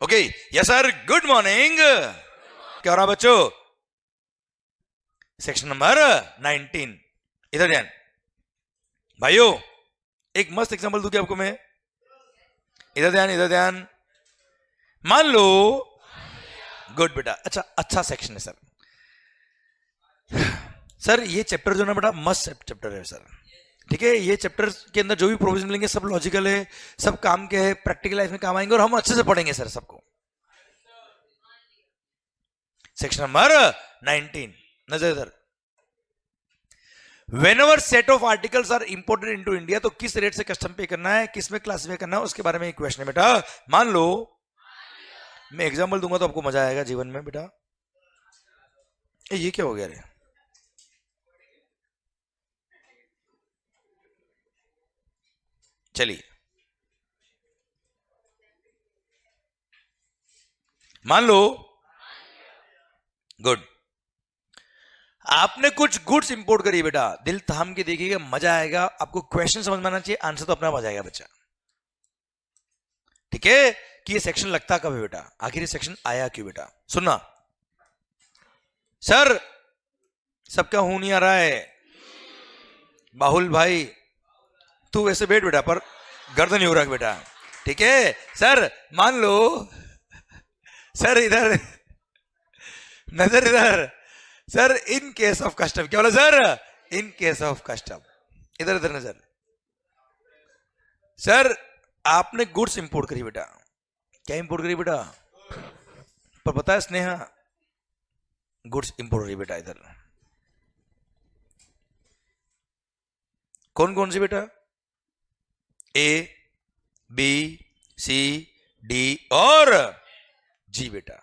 Okay yes sir, good morning. क्या हो रहा बच्चों? Section number 19। इधर ध्यान भाइयों, एक मस्त एग्जांपल दूं क्या आपको मैं? इधर ध्यान, इधर ध्यान। मान लो, गुड बेटा, अच्छा सेक्शन है सर। सर ये चैप्टर जो ना बेटा मस्त चैप्टर है सर। ठीक है, ये चैप्टर के अंदर जो भी प्रोविजन मिलेंगे सब लॉजिकल है, सब काम के है, प्रैक्टिकल लाइफ में काम आएंगे और हम अच्छे से पढ़ेंगे सर सबको। सेक्शन नंबर 19, नजर इधर। Whenever set of articles are imported into India, तो किस रेट से कस्टम पे करना है, किस में क्लासिफाई करना है, उसके बारे में एक क्वेश्चन है बेटा। मान लो मैं एग्जांपल दूंगा तो आपको मजा आएगा जीवन में बेटा। ये क्या हो गया रे? चलिए मान लो, गुड, आपने कुछ गुड्स इंपोर्ट करी बेटा। दिल थाम के देखिएगा, मजा आएगा आपको। क्वेश्चन समझ में आना चाहिए, आंसर तो अपना मजा आएगा बच्चा। ठीक है, कि ये सेक्शन लगता कब है बेटा, आखिर ये सेक्शन आया क्यों बेटा? सुनना सर, सबका हूं नहीं आ रहा है। बाहुल भाई तू वैसे बैठ बेटा, पर गर्दन नहीं हो रहा बेटा। ठीक है सर, मान लो सर, इधर नजर इधर sir, in case of custom. क्या बोला sir? In case of custom. इधर इधर नजर। सर आपने गुड्स इंपोर्ट करी बेटा। क्या इंपोर्ट करी बेटा? पर पता है स्नेहा, गुड्स इंपोर्ट करी बेटा। इधर कौन कौन सी बेटा? ए बी सी डी और जी बेटा।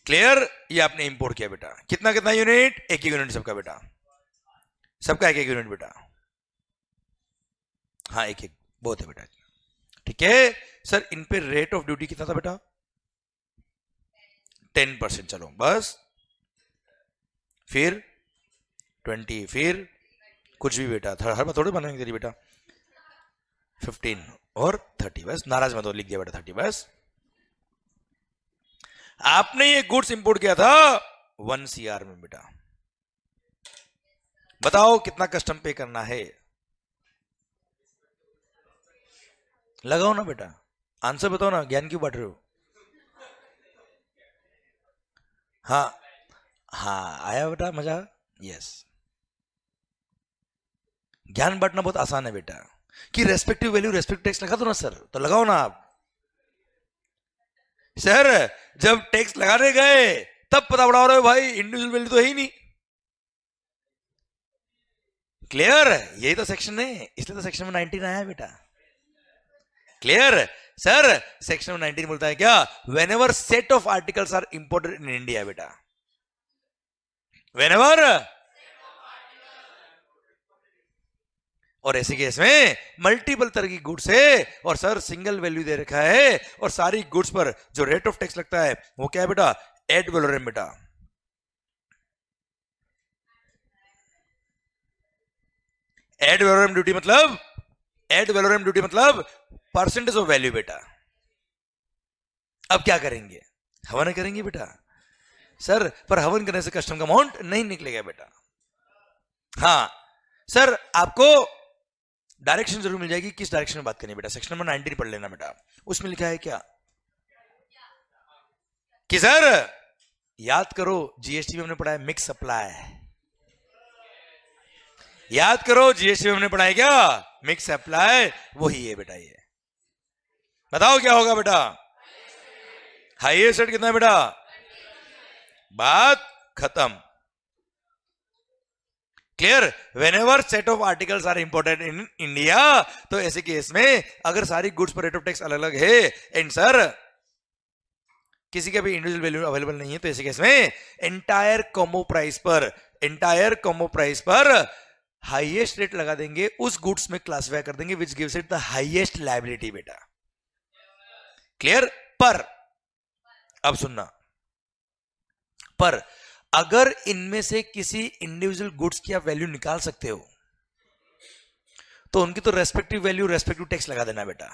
क्लियर? ये आपने इंपोर्ट किया बेटा। कितना कितना यूनिट? एक ही यूनिट सबका बेटा, सबका एक एक यूनिट बेटा। हाँ एक एक बहुत है बेटा। ठीक है सर, इन पे रेट ऑफ ड्यूटी कितना था बेटा? 10%। चलो बस, फिर 20, फिर कुछ भी बेटा, हर बार थोड़े बनाएंगे तेरी बेटा। 15 और 30, बस नाराज मत हो, लिख दिया बेटा 30 बस। आपने ये गुड्स इंपोर्ट किया था 1 CR में बेटा। बताओ कितना कस्टम पे करना है? लगाओ ना बेटा, आंसर बताओ ना, ज्ञान क्यों बांट रहे हो? हाँ हाँ, आया बेटा मजा? यस, ज्ञान बांटना बहुत आसान है बेटा। कि रेस्पेक्टिव वैल्यू रेस्पेक्टिव टैक्स लगा दो ना सर, तो लगाओ ना आप। सर जब टैक्स लगाने गए तब पता पड़ा रहे हो भाई, इंडिविजुअल वैल्यू तो है ही नहीं। क्लियर? यही तो सेक्शन है, इसलिए तो सेक्शन में 19 आया है बेटा। Clear sir? सेक्शन में 19 बोलता है क्या? Whenever set of articles are imported in India बेटा। वेन एवर, और ऐसे केस में मल्टीपल तरह की गुड्स है और सर सिंगल वैल्यू दे रखा है, और सारी गुड्स पर जो रेट ऑफ टैक्स लगता है वो क्या है बेटा? एड वैलोरम बेटा। एड वैलोरम ड्यूटी मतलब, एड वैलोरम ड्यूटी मतलब परसेंटेज ऑफ वैल्यू बेटा। अब क्या करेंगे? हवन करेंगे बेटा। सर पर हवन करने से कस्टम का अमाउंट नहीं निकलेगा बेटा। हाँ सर, आपको डायरेक्शन जरूर मिल जाएगी, किस डायरेक्शन में बात करनी है बेटा। सेक्शन नंबर 19 पढ़ लेना बेटा, उसमें लिखा है क्या कि सर याद करो, जीएसटी में हमने पढ़ा है मिक्स सप्लाई। याद करो जीएसटी में हमने पढ़ा है क्या? Mix supply. वही है बेटा। ये बताओ क्या होगा बेटा? हाईएस्ट रेट कितना है बेटा? बात खत्म। Clear? Whenever set of articles are imported in India, तो ऐसे केस में अगर सारी गुड्स पर रेट ऑफ टैक्स अलग अलग है एंड सर किसी का भी इंडिविजुअल वैल्यू अवेलेबल नहीं है, तो ऐसे केस में एंटायर कॉम्बो प्राइस पर, एंटायर कॉम्बो प्राइस पर हाईएस्ट रेट लगा देंगे, उस गुड्स में क्लासिफाई कर देंगे which gives it the highest liability बेटा। क्लियर? पर अब सुनना, पर अगर इनमें से किसी इंडिविजुअल गुड्स की आप वैल्यू निकाल सकते हो तो उनकी तो रेस्पेक्टिव वैल्यू रेस्पेक्टिव टैक्स लगा देना बेटा।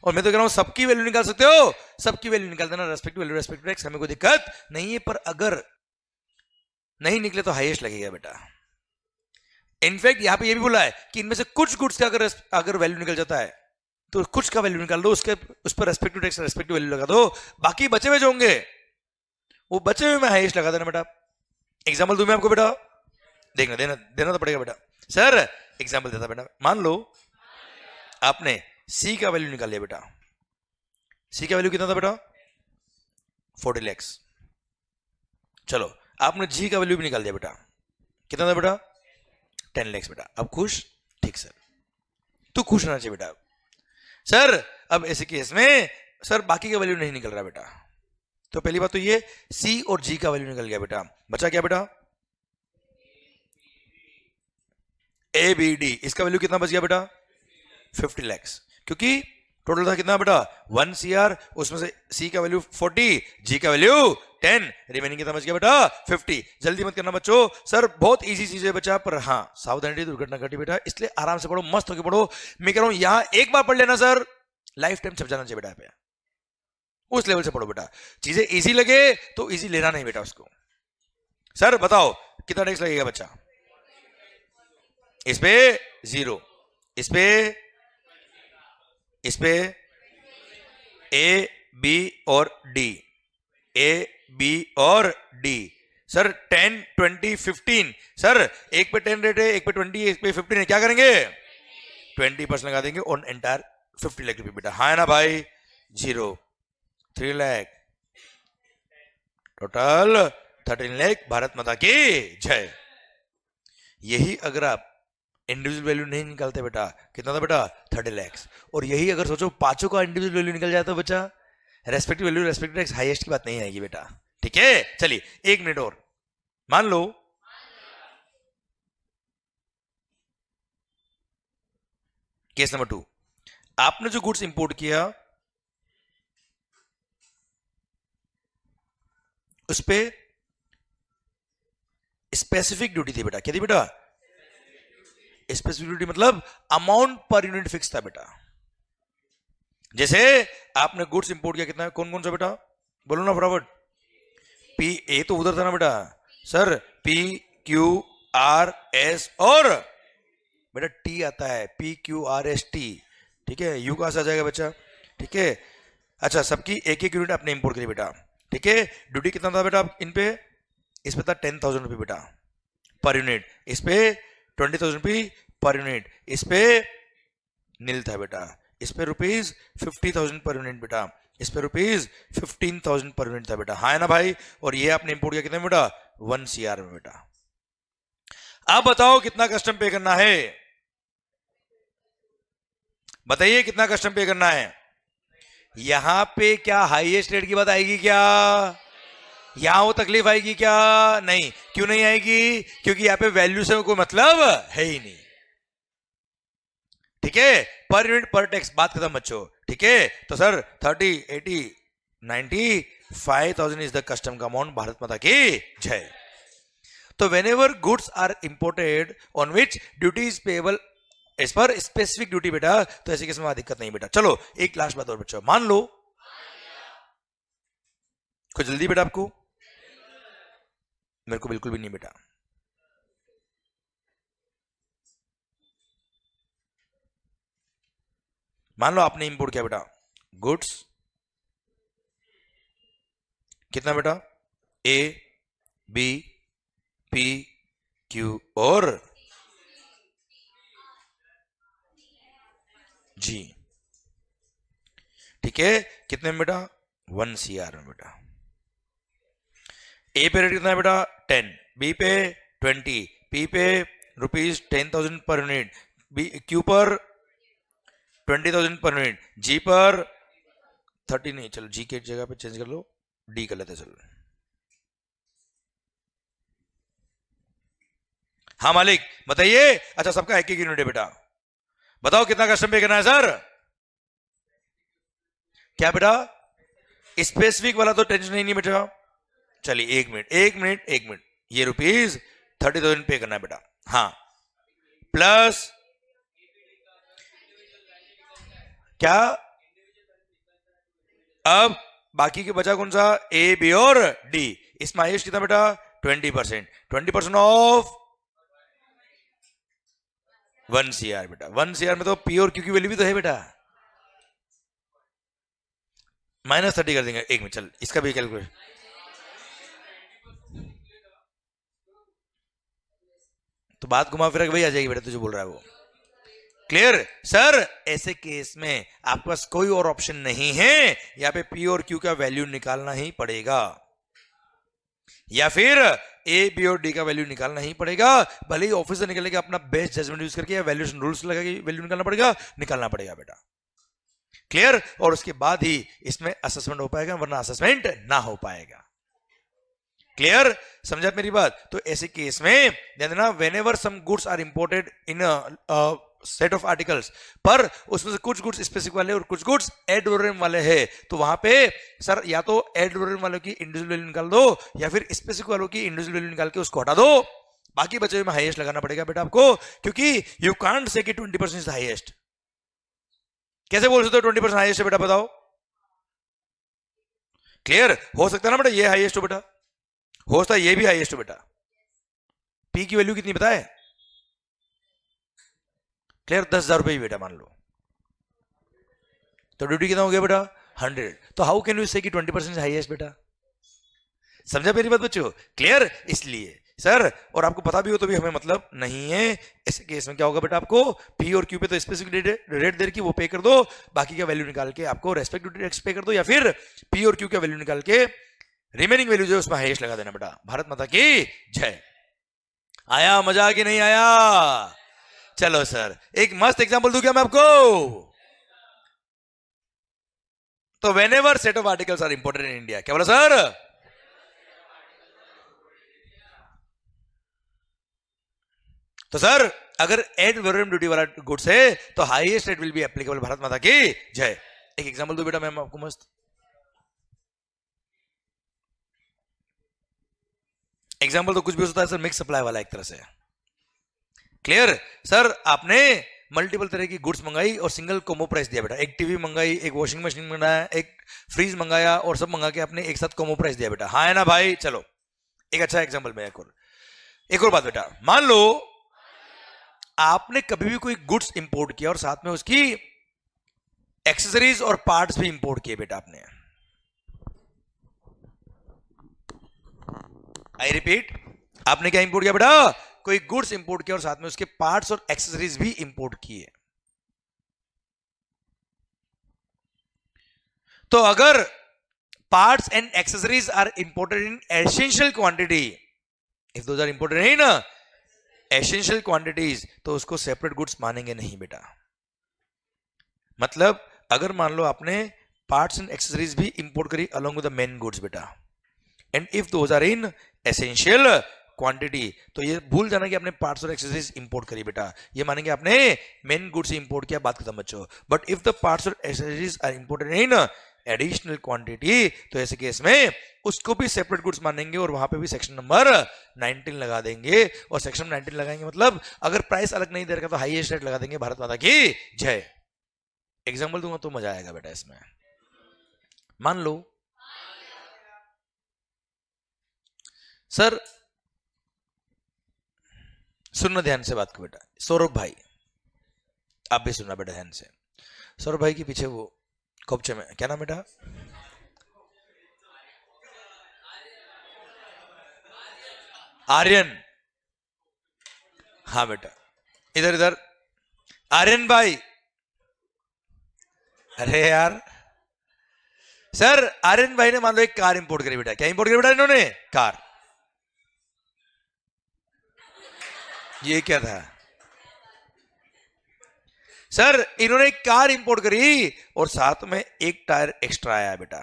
और मैं तो कह रहा हूं सबकी वैल्यू निकाल सकते हो, सबकी वैल्यू निकाल देना, रेस्पेक्टिव वैल्यू रेस्पेक्टिव एक्स, हमें कोई दिक्कत नहीं है। पर अगर नहीं निकले तो हाईएस्ट लगेगा बेटा। इनफैक्ट यहां पे ये भी बोला है कि इनमें से कुछ गुड्स का अगर वैल्यू निकल जाता है तो कुछ का वैल्यू निकाल दो, उस पर रेस्पेक्टिव टैक्स रेस्पेक्टिव वैल्यू लगा दो, बाकी बचे हुए जो होंगे वो बचे हुए में हाईएस्ट लगा देना बेटा। एग्जांपल दूं मैं आपको बेटा, देखना देना तो पड़ेगा बेटा। सर एग्जांपल देता बेटा, मान लो आपने सी का वैल्यू निकाल लिया बेटा। सी का वैल्यू कितना था बेटा? 40 lakhs। चलो आपने जी का वैल्यू भी निकाल दिया बेटा, कितना था बेटा? 10 lakhs बेटा। अब खुश? ठीक सर, तू खुश रहना चाहिए बेटा। सर अब ऐसे केस में सर बाकी का वैल्यू नहीं निकल रहा बेटा, तो पहली बात तो ये सी और जी का वैल्यू निकल गया बेटा, बचा क्या बेटा? ए बी डी, इसका वैल्यू कितना बच गया बेटा? 50 lakhs। क्योंकि टोटल था कितना बेटा? 1 CR, उसमें से सी का वैल्यू 40, जी का वैल्यू 10, रिमेनिंग कितना बच गया बेटा? 50। जल्दी मत करना बच्चों, सर बहुत इजी चीज है बच्चा, पर हाँ सावधानी दुर्घटना घटी बेटा, इसलिए आराम से पढ़ो, मस्त होकर पढ़ो। मैं कह रहा हूं यहां एक बार पढ़ लेना सर, लाइफ टाइम छप जाना चाहिए बेटा पे, उस लेवल से पढ़ो बेटा। चीजें इजी लगे तो इजी लेना नहीं बेटा उसको। सर बताओ कितना टैक्स लगेगा बच्चा? इस पे 0, इस पे ए बी और डी, ए बी और डी। सर 10 20 15, सर एक पे 10 रेट है, एक पे 20, एक पे 15 है, क्या करेंगे? 20% लगा देंगे ऑन एंटायर 50 लाख रुपए बेटा। हाँ है ना भाई? 0 3 लाख, टोटल 13 लाख। भारत माता की जय। यही अगर आप इंडिविजुअल वैल्यू नहीं निकालते बेटा, कितना था बेटा? 30 lakhs। और यही अगर सोचो पांचों का इंडिविजुअल वैल्यू निकल जाता है बच्चा, respective value respective tax highest की बात नहीं आएगी बेटा। ठीक है, चलिए 1 मिनट और। मान लो केस नंबर 2, आपने जो गुड्स इंपोर्ट किया उस पे स्पेसिफिक ड्यूटी थी बेटा। क्या थी बेटा? स्पेसिफिक ड्यूटी मतलब अमाउंट पर यूनिट फिक्स था बेटा। जैसे आपने गुड्स इंपोर्ट किया, कितना, कौन कौन सा बेटा? बोलो ना फटाफट। पी, ए तो उधर था ना बेटा। Sir P Q R S और बेटा टी आता है, P Q R S T. ठीक है, यू कहां से आ जाएगा बच्चा? ठीक है, अच्छा सबकी एक एक यूनिट आपने इंपोर्ट करी बेटा। ठीक है, ड्यूटी कितना था बेटा इन पे? इस पे था 10,000 रुपये बेटा पर यूनिट, इस पे 20,000 रुपये पर यूनिट, इस पे नील था बेटा, इस पे रुपीज 50,000 पर यूनिट बेटा, इस पे रुपीज 15,000 पर यूनिट था बेटा। हाँ है ना भाई? और ये आपने इंपोर्ट किया कितने बेटा? 1 CR में बेटा। अब बताओ कितना कस्टम पे करना है? बताइए कितना कस्टम पे करना है? यहां पे क्या हाईएस्ट रेट की बात आएगी क्या? यहां वो तकलीफ आएगी क्या? नहीं। क्यों नहीं आएगी? क्योंकि यहां पे वैल्यू से कोई मतलब है ही नहीं। ठीक है, पर यूनिट पर टैक्स, बात खत्म बच्चों। ठीक है, तो सर 30 80 90 5,000 इज द कस्टम का अमाउंट। भारत माता की जय। तो whenever goods are imported on which duty is payable as per specific duty बेटा, तो ऐसे केस में दिक्कत नहीं बेटा। चलो एक लास्ट बात और बच्चों, मान लो कुछ जल्दी बेटा आपको? मेरे को बिल्कुल भी नहीं बेटा। मान लो आपने इंपोर्ट किया बेटा गुड्स, कितना बेटा? ए बी पी क्यू और जी। ठीक है, कितने में बेटा? 1 CR में बेटा। ए पे रेट कितना है बेटा? 10, बी पे 20, P pay rupees 10,000 per unit, B Q पर 20,000 पर यूनिट, जी पर 30 नहीं, चलो जी के जगह पे चेंज कर लो, डी कर लेते चलो। हाँ मालिक बताइए। अच्छा सबका एक यूनिट है बेटा, बताओ कितना कस्टम पे करना है सर? क्या बेटा? स्पेसिफिक वाला तो टेंशन ही नहीं बेटा। चलिए 1 मिनट, ये रुपीज 30,000 पे करना है बेटा। हाँ, प्लस क्या? अब बाकी के बचा कौन सा, ए बी और डी। इसमें हाईएस्ट कितना बेटा, 20%। 20% ऑफ 1 CR बेटा। 1 CR में तो पी और क्यू की वैल्यू भी तो है बेटा, -30 कर देंगे एक में। चल इसका भी कैलकुलेट, तो बात घुमा फिरा के वही आ जाएगी बेटा, तुझे बोल रहा है वो। Clear sir? ऐसे केस में आपके पास कोई और ऑप्शन नहीं है, यहां पे पी और क्यू का वैल्यू निकालना ही पड़ेगा, या फिर ए बी और डी का वैल्यू निकालना ही पड़ेगा। भले ही ऑफिस से निकलने के अपना बेस्ट जजमेंट यूज करके या वैल्यूएशन रूल्स लगा के वैल्यू निकालना पड़ेगा बेटा। क्लियर? और उसके बाद ही इसमें असेसमेंट हो पाएगा, वरना असेसमेंट ना हो पाएगा। क्लियर? समझा मेरी बात? तो ऐसे केस में ध्यान देना, whenever some goods are imported in set of articles, पर उसमें से कुछ गुड्स स्पेसिफिक वाले और कुछ गुड्स एड वैल्यूम वाले हैं, तो वहां पे सर या तो एड वैल्यूम वालों की इंडिविजुअल वैल्यू निकाल दो, या फिर स्पेसिफिक वालों की इंडिविजुअल वैल्यू निकाल के उसको हटा दो। बाकी बचे हुए में हाईएस्ट लगाना पड़ेगा बेटा आपको, क्योंकि यू कांट से कि 20% इज हाईएस्ट। कैसे बोल सकते हो 20% हाईएस्ट है बेटा, बताओ? क्लियर? हो सकता है ना बेटा ये हाईएस्ट हो बेटा, हो सकता है ये भी हाईएस्ट हो बेटा। पी की वैल्यू कितनी पता है? क्लियर? 10,000 रुपए बेटा मान लो, तो ड्यूटी कितना हो गया बेटा? 100। तो हाउ कैन यू से कि 20% हाईएस्ट बेटा? समझा मेरी बात बच्चों? क्लियर? इसलिए सर, और आपको पता भी हो तो भी हमें मतलब नहीं है। ऐसे केस में क्या होगा बेटा, आपको पी और क्यू पे तो स्पेसिफिक रेट दे की वो पे कर दो, बाकी का वैल्यू निकाल के आपको रेस्पेक्टिव टैक्स पे कर दो, या फिर पी और क्यू का वैल्यू निकाल के रिमेनिंग वैल्यू जो है उसमें हाईएस्ट लगा देना बेटा। भारत माता की जय। आया मजा कि नहीं आया? चलो सर एक मस्त एग्जांपल दूं क्या मैं आपको? तो whenever set of articles are imported in India, क्या बोला सर? तो सर अगर एड वैल्यूएम ड्यूटी वाला गुड्स है तो highest rate will be applicable. Bharat Mata की जय। एक एग्जांपल दो बेटा मैम आपको मस्त एग्जांपल, तो कुछ भी हो सकता है सर, मिक्स सप्लाई वाला एक तरह से। क्लियर? सर आपने मल्टीपल तरह की गुड्स मंगाई और सिंगल कॉम्बो प्राइस दिया बेटा। एक टीवी मंगाई, एक वॉशिंग मशीन मंगाया, एक फ्रीज मंगाया, और सब मंगा के आपने एक साथ कॉम्बो प्राइस दिया बेटा। हाँ है ना भाई? चलो एक अच्छा एग्जांपल में एक और बात बेटा, मान लो आपने कभी भी कोई गुड्स इंपोर्ट किया और साथ में उसकी एक्सेसरीज और पार्ट्स भी इंपोर्ट किए बेटा आपने। आई रिपीट, आपने क्या इंपोर्ट किया बेटा? कोई गुड्स इंपोर्ट किया और साथ में उसके पार्ट्स और एक्सेसरीज भी इंपोर्ट किए। तो अगर parts and accessories are imported in essential quantity, if those are imported in essential quantities, तो उसको सेपरेट गुड्स मानेंगे नहीं बेटा। मतलब अगर मान लो आपने पार्ट्स एंड एक्सेसरीज भी इंपोर्ट करी along with the main goods बेटा, and if those are in essential quantity, तो ये भूल जाना कि आपने पार्ट्स और एक्सेसरीज इंपोर्ट करी बेटा, ये मानेंगे आपने मेन गुड्स इंपोर्ट किया, बात खत्म बच्चों। बट इफ द पार्ट्स और accessories are imported in additional quantity, तो ऐसे केस में उसको भी सेपरेट गुड्स मानेंगे और वहां पे भी सेक्शन नंबर 19 लगा देंगे। और सेक्शन 19 लगाएंगे मतलब अगर प्राइस अलग नहीं दे रखा तो हाईएस्ट रेट लगा देंगे। भारत माता की जय। एग्जांपल दूंगा तो मजा आएगा बेटा इसमें। मान लो सर, सुनना ध्यान से बात को बेटा, सौरभ भाई आप भी सुनना बेटा ध्यान से। सौरभ भाई के पीछे वो कोपचे में क्या नाम बेटा? आर्यन। हाँ बेटा, इधर इधर आर्यन भाई। अरे यार सर, आर्यन भाई ने मान लो एक कार इंपोर्ट करी बेटा। क्या इंपोर्ट करी बेटा इन्होंने? कार। ये क्या था सर? इन्होंने एक कार इंपोर्ट करी और साथ में एक टायर एक्स्ट्रा आया बेटा।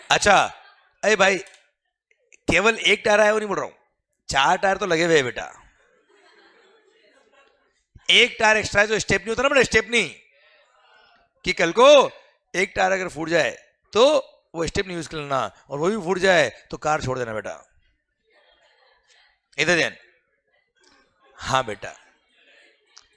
अच्छा अरे भाई, केवल एक टायर आया वो नहीं बोल रहा हूं, 4 टायर तो लगे हुए हैं बेटा। एक टायर एक्स्ट्रा है जो स्टेप नहीं होता ना बेटा, स्टेप नहीं, कि कल को एक टायर अगर फूट जाए तो वो स्टेप नहीं यूज कर लेना, और वो भी फूट जाए तो कार छोड़ देना बेटा। इधर ध्यान। हाँ बेटा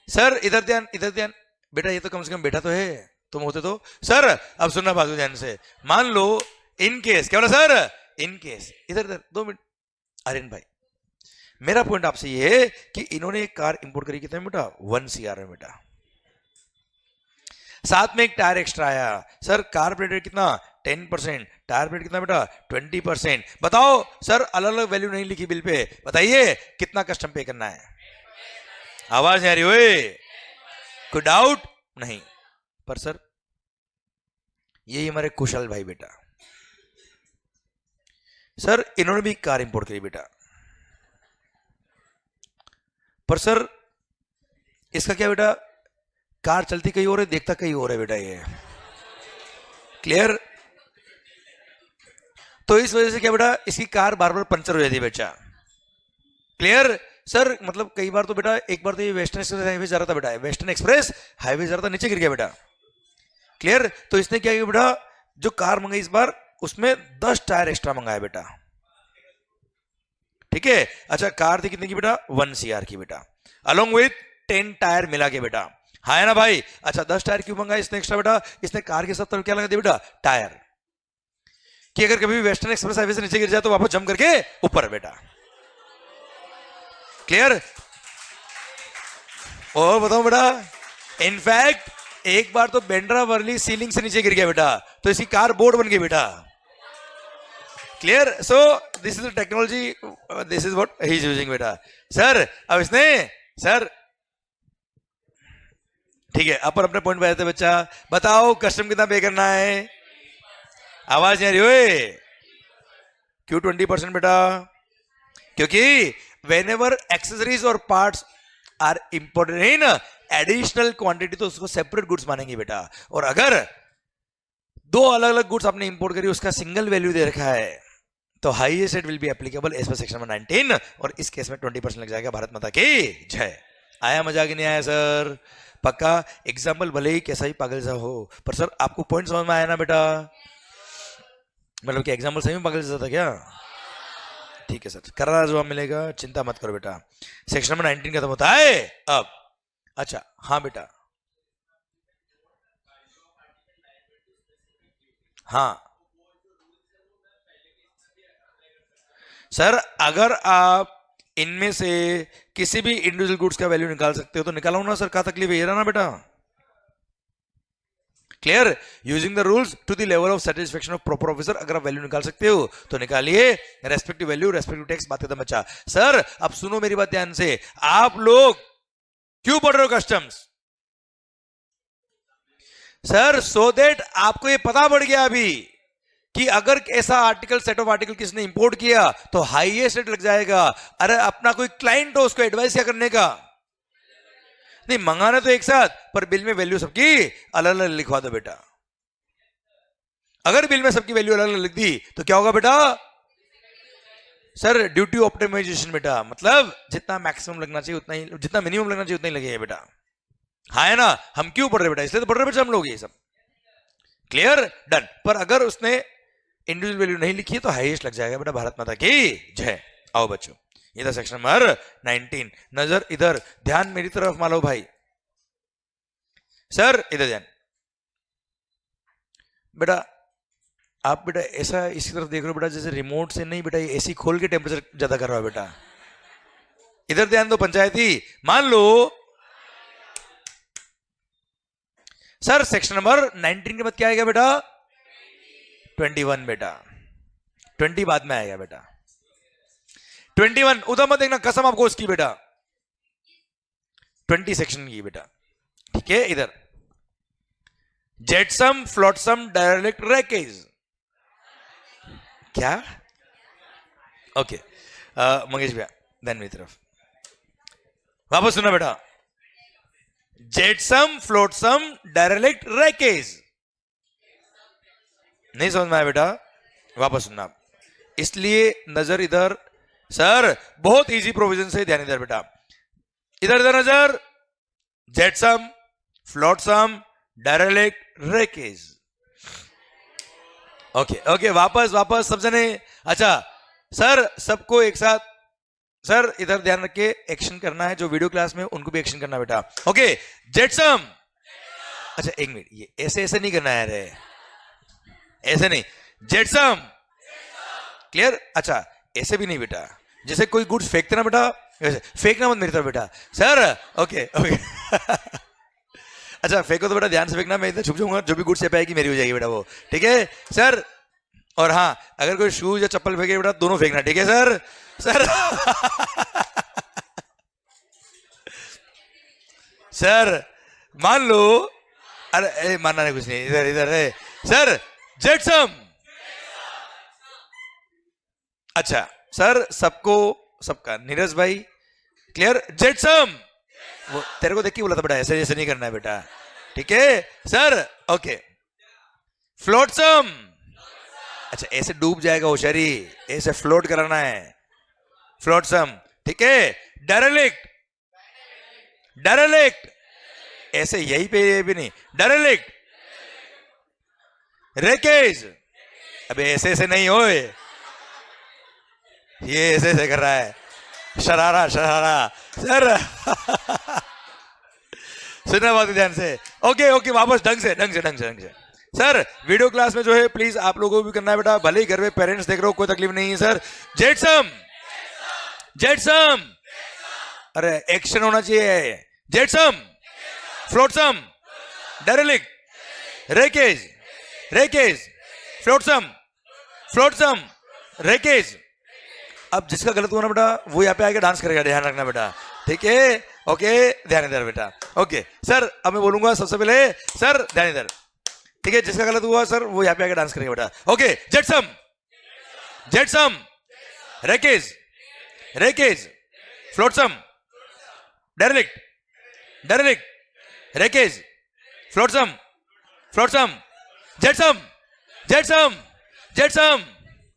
सर इधर ध्यान, इधर ध्यान बेटा, ये तो कम से कम बेटा तो है, तुम होते तो सर अब सुनना बात ध्यान से, मान लो इन केस, क्या बोला सर, इन केस, इधर इधर 2 मिनट, आर्यन भाई मेरा पॉइंट आपसे ये है कि इन्होंने एक कार इंपोर्ट करी कितने में बेटा, 1 CR में बेटा, साथ में एक टायर एक्स्ट्रा आया, सर कारबोरेटर कितना 10%, टायर प्लेट कितना बेटा 20%, बताओ सर अलग अलग वैल्यू नहीं लिखी बिल पे, बताइए कितना कस्टम पे करना है, आवाज नहीं आ रही ओए, कोई डाउट नहीं, पर सर यही हमारे कुशल भाई बेटा, सर इन्होंने भी कार इंपोर्ट करी बेटा, पर सर इसका क्या बेटा, कार चलती कहीं और है, देखता कहीं और है बेटा, ये क्लियर, तो इस वजह से क्या बेटा इसकी कार बार बार पंचर हो जाती है बेटा, क्लियर सर, मतलब कई बार तो बेटा, एक बार तो ये वेस्टर्न एक्सप्रेस हाईवे जा रहा था बेटा, वेस्टर्न एक्सप्रेस हाईवे जा रहा था, नीचे गिर गया बेटा, क्लियर, तो इसने क्या किया बेटा, जो कार मंगाई इस बार उसमें 10 टायर एक्स्ट्रा मंगाया बेटा, ठीक है, अच्छा कार थी कितने की बेटा, 1 CR की बेटा, अलोंग विथ 10 टायर मिला के बेटा, हाँ है ना भाई, अच्छा 10 टायर क्यों मंगाया इसने एक्स्ट्रा बेटा, इसने कार के साथ तो क्या लगा दिया बेटा, टायर, कि अगर कभी भी वेस्टर्न एक्सप्रेस हाईवे से नीचे गिर जाए तो वापस जंप करके ऊपर बेटा, क्लियर, और बताओ बेटा, इनफैक्ट एक बार तो बेंड्रा वर्ली सीलिंग से नीचे गिर गया बेटा, तो इसकी कार बोर्ड बन गई बेटा, clear, so this is the technology, this is what he is using बेटा, सर अब इसने, सर ठीक है अपन अपने पॉइंट पे आते बच्चा, बताओ कस्टम कितना पे करना है, आवाज नहीं आ रही ओए, क्यों 20% बेटा, क्योंकि वेनेवर एक्सेसरीज और parts are imported in additional quantity तो उसको सेपरेट गुड्स मानेंगे बेटा, और अगर 2 अलग अलग गुड्स आपने इंपोर्ट करी उसका सिंगल वैल्यू दे रखा है तो highest rate will be applicable as per section number 19, और इस केस में 20% लग जाएगा, भारत माता की जय, आया मजा कि नहीं आया सर, पक्का, एग्जाम्पल भले ही कैसा ही पागल सा हो, पर सर आपको पॉइंट समझ में आया ना बेटा, मतलब कि एग्जाम्पल सही में पागल जैसा था क्या, ठीक है सर, करारा जवाब मिलेगा, चिंता मत करो बेटा, सेक्शन नंबर 19 खत्म होता है अब, अच्छा हाँ बेटा, हाँ सर अगर आप इनमें से किसी भी इंडिविजुअल गुड्स का वैल्यू निकाल सकते हो तो निकालो ना सर, क्या तकलीफ है, ये रहा ना बेटा, clear, using the rules to the level of satisfaction of proper officer, अगर आप वैल्यू निकाल सकते हो तो निकालिए, रेस्पेक्टिव वैल्यू रेस्पेक्टिव टैक्स, बात खत्म बच्चा, सर अब सुनो मेरी बात ध्यान से, आप लोग क्यों पढ़ रहे हो कस्टम्स, सर सो दैट आपको ये पता पड़ गया अभी कि अगर ऐसा आर्टिकल सेट ऑफ आर्टिकल किसने इंपोर्ट किया तो हाईएस्ट रेट लग जाएगा, अरे अपना कोई क्लाइंट हो उसको एडवाइस क्या करने का, नहीं मंगाना तो एक साथ, पर बिल में वैल्यू सबकी अलग अलग लिखवा दो बेटा, अगर बिल में सबकी वैल्यू अलग अलग लिख दी तो क्या होगा बेटा, सर ड्यूटी ऑप्टिमाइजेशन बेटा, मतलब जितना मैक्सिमम लगना चाहिए उतना ही, जितना मिनिमम लगना चाहिए उतना ही लगेगा बेटा, हाँ है ना, हम क्यों पढ़ रहे बेटा, इसलिए तो पढ़ रहे बेटा हम लोग ये सब, क्लियर डन, पर अगर उसने इंडिविजुअल वैल्यू नहीं लिखी तो हाईएस्ट लग जाएगा बेटा, भारत माता की जय, आओ बच्चों ये था सेक्शन नंबर 19, नजर इधर, ध्यान मेरी तरफ मालो भाई, सर इधर ध्यान बेटा, आप बेटा ऐसा इसकी तरफ देख रहे हो बेटा जैसे रिमोट से नहीं बेटा, ये एसी खोल के टेम्परेचर ज्यादा कर रहा है बेटा, इधर ध्यान दो पंचायती, मान लो सर सेक्शन नंबर 19 के बाद क्या आएगा बेटा, 21 बेटा, 20 बाद में आएगा बेटा, 21 उधर मत देखना कसम आपको उसकी बेटा, 20 सेक्शन की बेटा, ठीक है, इधर जेटसम फ्लोटसम डायरेक्ट रैकेज, क्या, ओके मंगेश भैया ध्यान मेरी तरफ, वापस सुना बेटा, जेटसम फ्लोटसम डायरेक्ट रैकेज, नहीं समझ में आया बेटा, वापस सुनना, इसलिए नजर इधर, सर बहुत इजी प्रोविजन से, ध्यान इधर बेटा, इधर इधर नजर, जेटसम flotsam direct wreckage, okay okay, वापस वापस सब जने, अच्छा सर सबको एक साथ, सर इधर ध्यान रख के एक्शन करना है, जो वीडियो क्लास में उनको भी एक्शन करना बेटा, ओके, जेटसम अच्छा एक मिनट, ये ऐसे ऐसे नहीं करना है रे, ऐसे नहीं, जेटसम, क्लियर। अच्छा ऐसे भी नहीं बेटा, जैसे कोई गुड्स फेंकते ना बेटा, वैसे फेंकना मत मेरी तरफ बेटा, सर ओके ओके अच्छा फेंको तो बेटा ध्यान से फेंकना, मैं इधर छुप जाऊंगा, जो भी गुड्स पे आएगी मेरी हो जाएगी बेटा वो, ठीक है सर। और हाँ अगर कोई शूज या चप्पल फेंके बेटा दोनों फेंकना, ठीक है सर, सर सर मान लो, अरे मानना नहीं कुछ नहीं, इधर इधर है सर, जेटसम। अच्छा सर सबको, सबका, नीरज भाई क्लियर, जेटसम। वो तेरे को देख के बोला था बेटा ऐसे ऐसे नहीं करना है बेटा, ठीक है सर ओके। फ्लोटसम, अच्छा ऐसे डूब जाएगा होशियारी, ऐसे फ्लोट कराना है, फ्लोटसम, ठीक है। डेरेलिक्ट, डेरेलिक्ट, ऐसे यही पे ये भी नहीं, डेरेलिक्ट। रेकेज, अबे ऐसे ऐसे नहीं होए, ये ऐसे ऐसे कर रहा है, शरारा शरारा सर सुनना बात ध्यान से, ओके ओके वापस ढंग से ढंग से ढंग से ढंग से। सर वीडियो क्लास में जो है प्लीज आप लोगों को भी करना है बेटा, भले ही घर में पेरेंट्स देख रहे हो कोई तकलीफ नहीं है सर। जेटसम, जेटसम, अरे एक्शन होना चाहिए, जेटसम, flotsam, डेरेलिक्ट, wreckage, wreckage, flotsam, flotsam, wreckage. अब जिसका गलत हुआ ना बेटा वो यहाँ पे आके डांस करेगा, ध्यान रखना बेटा, ठीक है ओके, ध्यान इधर बेटा, ओके सर। अब मैं बोलूंगा सबसे पहले, सर ध्यान इधर, ठीक है, जिसका गलत हुआ सर वो यहाँ पे आके डांस करेगा बेटा, okay. Jetsam, jetsam, wreckage, wreckage, flotsam, derelict, derelict, wreckage, flotsam, flotsam, jetsam, jetsam, jetsam,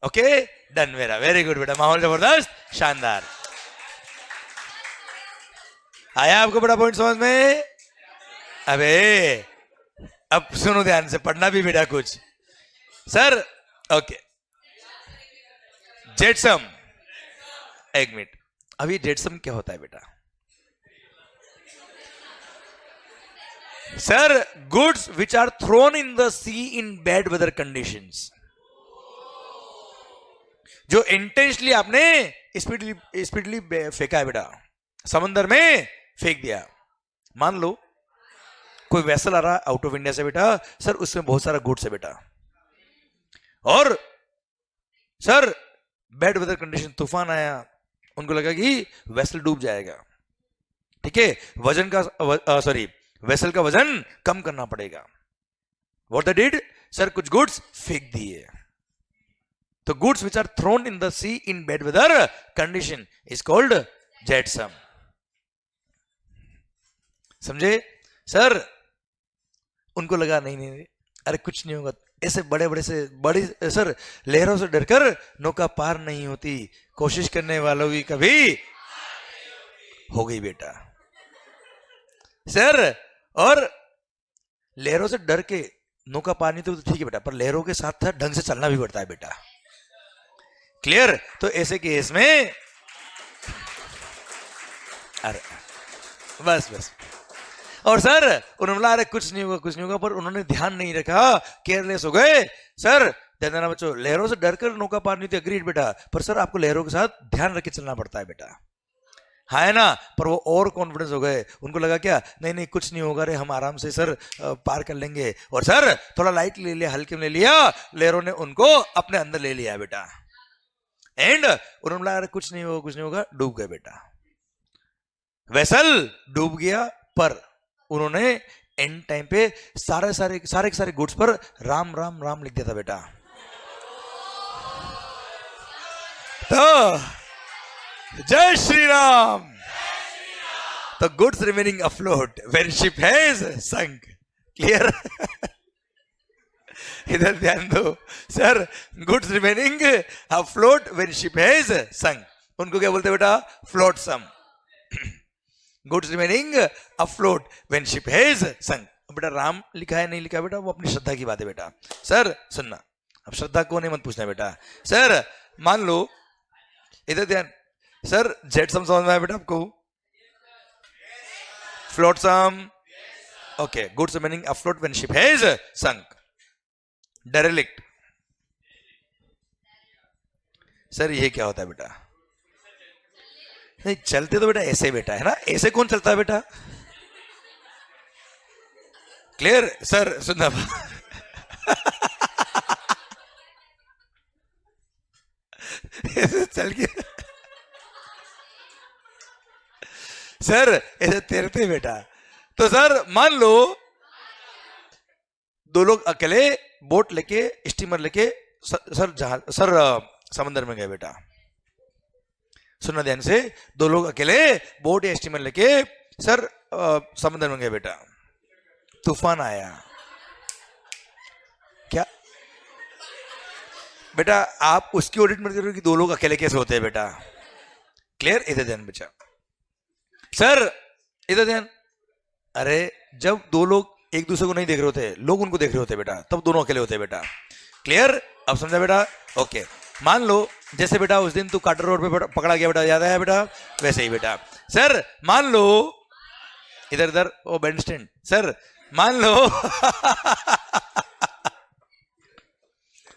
okay done मेरा, वेरी गुड बेटा, माहौल जबरदस्त, शानदार। आया आपको बड़ा पॉइंट समझ में? अबे अब सुनो ध्यान से, पढ़ना भी बेटा कुछ सर, ओके। जेटसम, एक मिनट, अभी जेटसम क्या होता है बेटा? Sir goods which are thrown in the sea in bad weather conditions, जो इंटेंशनली आपने स्पीडली स्पीडली फेंका है बेटा, समंदर में फेंक दिया। मान लो कोई वेसल आ रहा आउट ऑफ इंडिया से बेटा, सर उसमें बहुत सारा गुड्स है बेटा, और सर बैड वेदर कंडीशन, तूफान आया, उनको लगा कि वेसल डूब जाएगा, ठीक है, वजन का सॉरी वेसल का वजन कम करना पड़ेगा। व्हाट दे डिड, सर कुछ गुड्स फेंक दिए। तो goods which are thrown in the sea in bad weather condition is called jetsam, समझे सर? उनको लगा नहीं नहीं अरे कुछ नहीं होगा, ऐसे बड़े बड़े से बड़ी, सर लहरों से डरकर नौका पार नहीं होती, कोशिश करने वालों की कभी हो गई बेटा सर। और लहरों से डर के नौका पार नहीं तो ठीक है बेटा, पर लहरों के साथ ढंग से चलना भी पड़ता है बेटा, क्लियर? तो ऐसे केस में अरे बस बस, और सर उन्होंने बोला अरे कुछ नहीं होगा कुछ नहीं होगा, पर उन्होंने ध्यान नहीं रखा, केयरलेस हो गए। सर ध्यान देना बच्चों, लहरों से डरकर नौका पार नहीं थी, अग्रीड बेटा, पर सर आपको लहरों के साथ ध्यान रख के चलना पड़ता है बेटा, हाँ है ना? पर वो और कॉन्फिडेंस हो गए, उनको लगा क्या नहीं नहीं कुछ नहीं होगा रे, हम आराम से सर पार कर लेंगे, और सर थोड़ा लाइट ले लिया, हल्के में ले लिया, लहरों ने उनको अपने अंदर ले लिया बेटा, एंड उन्होंने बोला अरे कुछ नहीं होगा कुछ नहीं होगा, डूब गए बेटा, वेसल डूब गया। पर उन्होंने एंड टाइम पे सारे सारे सारे सारे गुड्स पर राम राम राम लिख दिया था बेटा। तो जय Shri Ram, the goods remaining afloat when ship has sunk, clear? इधर ध्यान दो sir, goods remaining afloat when ship has sunk, उनको क्या बोलते बेटा? Flotsam. Goods remaining afloat when ship has sunk, बेटा राम लिखा है नहीं लिखा है बेटा, वो अपनी श्रद्धा की बात है बेटा। सर सुनना, अब श्रद्धा को नहीं मत पूछना बेटा। सर मान लो, इधर ध्यान सर, जेटसम समझ में आया बेटा आपको? Flotsam, Okay, goods remaining afloat when ship has sunk. Derelict. Sir ये क्या होता है बेटा? नहीं चलते तो बेटा ऐसे बेटा है ना, ऐसे कौन चलता है बेटा? Clear sir? सुनना ऐसे चल के सर ऐसे तैरते बेटा। तो सर मान लो दो लोग अकेले बोट लेके स्टीमर लेके सर जहाज सर समंदर में गए बेटा। सुनना ध्यान से, दो लोग अकेले बोट या स्टीमर लेके सर समंदर में गए बेटा। तूफान आया क्या बेटा? आप उसकी ऑडिट मत करो कि दो लोग अकेले कैसे होते हैं बेटा। क्लियर? इधर ध्यान बच्चा। सर इधर ध्यान। अरे जब दो लोग एक दूसरे को नहीं देख रहे होते, लोग उनको देख रहे होते बेटा, तब दोनों अकेले होते बेटा। क्लियर? अब समझा बेटा? ओके। मान लो जैसे बेटा उस दिन तू कार्टर रोड पे पकड़ा गया बेटा, याद आया बेटा? वैसे ही बेटा। सर मान लो इधर इधर ओ बैंड स्टैंड। सर मान लो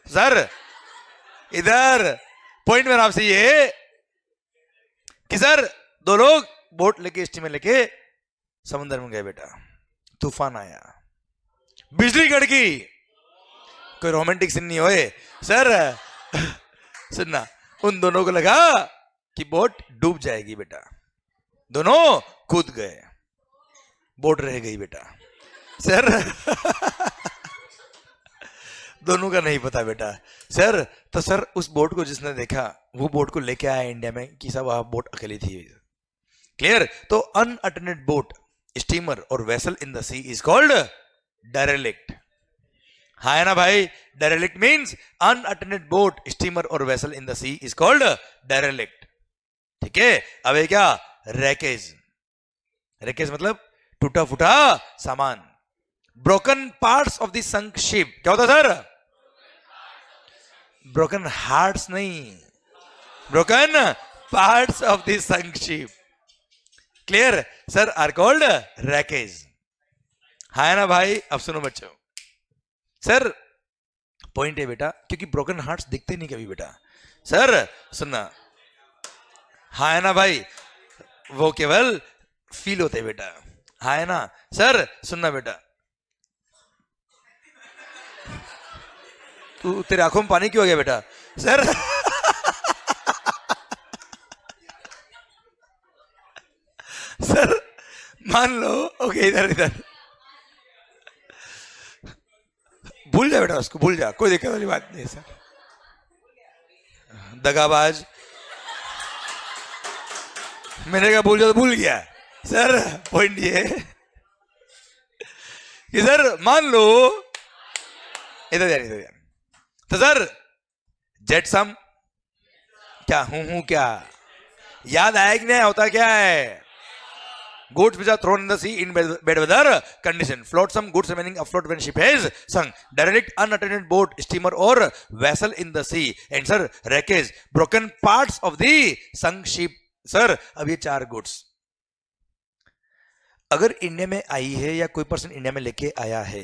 सर इधर पॉइंट मेरा आपसे ये कि सर दो लोग बोट लेके स्टीमर लेके समुद्र में गए बेटा। तूफान आया, बिजली कड़की। कोई रोमांटिक सीन नहीं होए सर। सुनना, उन दोनों को लगा कि बोट डूब जाएगी बेटा, दोनों कूद गए, बोट रह गई बेटा। सर दोनों का नहीं पता बेटा। सर तो सर उस बोट को जिसने देखा वो बोट को लेके आया इंडिया में कि सब वह बोट अकेली थी। क्लियर? तो अनअटेंडेड बोट, स्टीमर और vessel in the sea is called derelict. हाँ है ना भाई? Derelict means unattended boat, steamer और vessel in the sea is called derelict. ठीक है? अब ये क्या? रैकेज। रैकेज मतलब टूटा फूटा सामान। Broken parts of the sunk ship. क्या होता सर? ब्रोकन हार्ट्स नहीं, broken parts of the sunk ship. Clear? Sir are called wreckage. हाँ है ना भाई? अब सुनो बच्चों, सर पॉइंट है बेटा, क्योंकि ब्रोकन हार्ट्स दिखते नहीं कभी बेटा। सर सुनना, हाँ है ना भाई? वो केवल फील होते बेटा। हाँ है ना? सर सुनना बेटा, तू तेरे आंखों में पानी क्यों आ गया बेटा? सर सर मान लो, ओके इधर इधर भूल जा बेटा, उसको भूल जा, कोई दिक्कत वाली बात नहीं है सर। दगाबाज, मैंने कहा भूल जा तो भूल गया। सर पॉइंट ये कि सर मान लो इधर ध्यान, इधर ध्यान। तो सर जेट सम क्या हूं क्या याद आया कि नहीं? होता क्या है? Goods which are thrown in the sea in bad weather condition. Flotsam, goods remaining afloat when ship has sunk. Derelict, unattended boat, steamer or vessel in the sea. And sir, wreckage, broken parts of the sunk ship. Sir, अब ये चार goods अगर India में आई है या कोई person India में लेके आया है,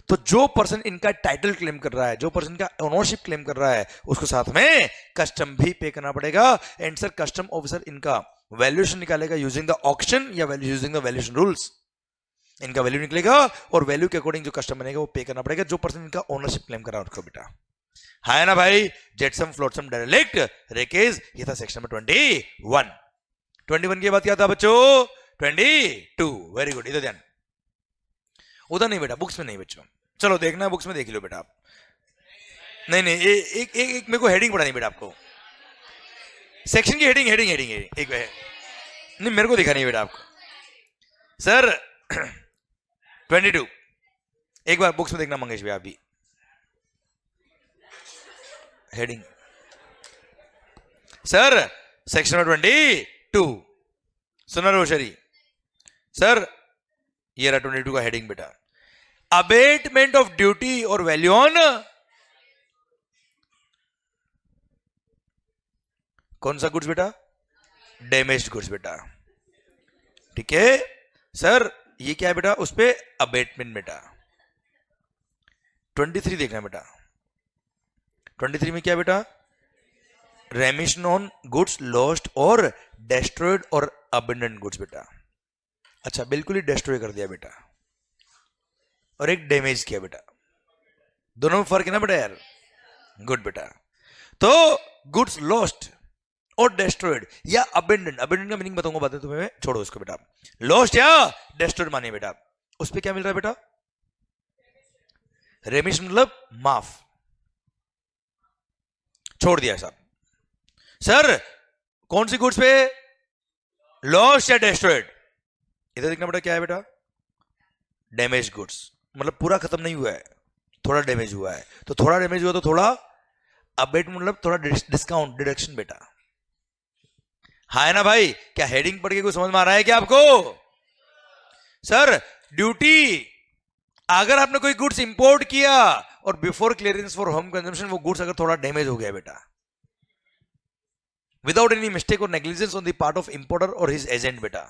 तो जो पर्सन इनका टाइटल क्लेम कर रहा है, जो पर्सन का ओनरशिप क्लेम कर रहा है, उसको साथ में कस्टम भी पे करना पड़ेगा। एंड सर कस्टम ऑफिसर इनका वैल्यूएशन निकालेगा यूजिंग द ऑक्शन या यूजिंग द वैल्यूएशन रूल्स। इनका वैल्यू निकलेगा और वैल्यू के अकॉर्डिंग जो कस्टम बनेगा वो पे करना पड़ेगा, जो पर्सन इनका ओनरशिप क्लेम कर रहा है उसको बेटा। हाँ है ना भाई? जेटसम, फ्लोटसम, डेरेलिक्ट, रेकेज, ये था सेक्शन नंबर 21। 21 के बाद क्या था बच्चों? 22। वेरी गुड, इधर ध्यान। उधर नहीं बेटा, बुक्स में नहीं बच्चों। चलो देखना बुक्स में देख लो बेटा आप। नहीं नहीं, एक एक एक मेरे को हेडिंग पढ़ानी बेटा आपको, सेक्शन की हेडिंग हेडिंग हेडिंग एक नहीं, मेरे को दिखानी है बेटा आपको। सर 22 एक बार बुक्स में देखना मंगेश भाई आप भी। हेडिंग सर सेक्शन नंबर 22 सुना रोशरी। सर ये रहा 22 का हेडिंग बेटा, अबेटमेंट ऑफ ड्यूटी और वैल्यू ऑन कौन सा गुड्स बेटा? डैमेज्ड गुड्स बेटा। ठीक है सर, ये क्या है बेटा, उस पे अबेटमेंट बेटा। 23 देखना बेटा, 23 में क्या है बेटा, रेमिशन ऑन गुड्स लॉस्ट और डेस्ट्रॉयड और अबेंडन गुड्स बेटा। अच्छा, बिल्कुल ही डिस्ट्रॉय कर दिया बेटा, और एक डैमेज किया बेटा, दोनों में फर्क है ना बेटा यार। गुड बेटा, तो गुड्स लॉस्ट और डेस्ट्रॉयड या अबेंडन, अबेंडन का मीनिंग बताऊंगा बातें तुम्हें मैं, छोड़ो उसको बेटा। लॉस्ट या डेस्ट्रॉयड मानिए बेटा, उस पे क्या मिल रहा है बेटा, रेमिशन मतलब माफ, छोड़ दिया साहब। सर कौन सी गुड्स पे, लॉस्ट या डेस्ट्रॉयड, इधर देखना बेटा क्या है बेटा, डैमेज गुड्स, मतलब पूरा खत्म नहीं हुआ है, थोड़ा डैमेज हुआ है, तो थोड़ा डैमेज हुआ तो थोड़ा अबेट मतलब थोड़ा डिस्काउंट डिडक्शन बेटा। हाँ है ना भाई, क्या हेडिंग पढ़ के कोई समझ में आ रहा है क्या आपको? सर ड्यूटी, अगर आपने कोई गुड्स इंपोर्ट किया और before clearance for home consumption वो गुड्स अगर थोड़ा डैमेज हो गया बेटा, विदाउट एनी मिस्टेक और negligence on the part of importer और हिज एजेंट बेटा,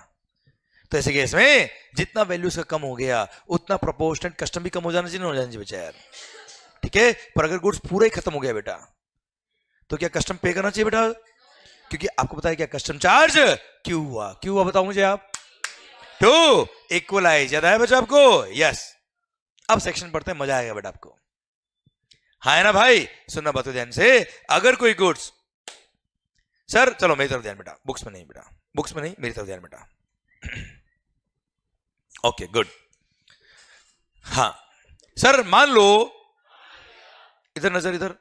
तो ऐसे केस में जितना वैल्यू उसका कम हो गया उतना प्रोपोर्शनेट कस्टम भी कम हो जाना चाहिए, हो जाना चाहिए बेटा यार, ठीक है। पर अगर गुड्स पूरा ही खत्म हो गया बेटा, तो क्या कस्टम पे करना चाहिए बेटा? क्योंकि आपको पता है क्या कस्टम चार्ज क्यों हुआ, क्यों हुआ बताओ मुझे आप, टू इक्वलाइज, याद आया बच्चा आपको? यस। अब सेक्शन पढ़ते हैं, मजा आएगा बेटा आपको। हाँ है ना भाई, सुनना बात ध्यान से। अगर कोई गुड्स, सर चलो मेरी तरफ ध्यान बेटा, बुक्स में नहीं बेटा, बुक्स में नहीं, मेरी तरफ ध्यान बेटा। Okay good. हाँ सर मान लो, इधर नजर इधर,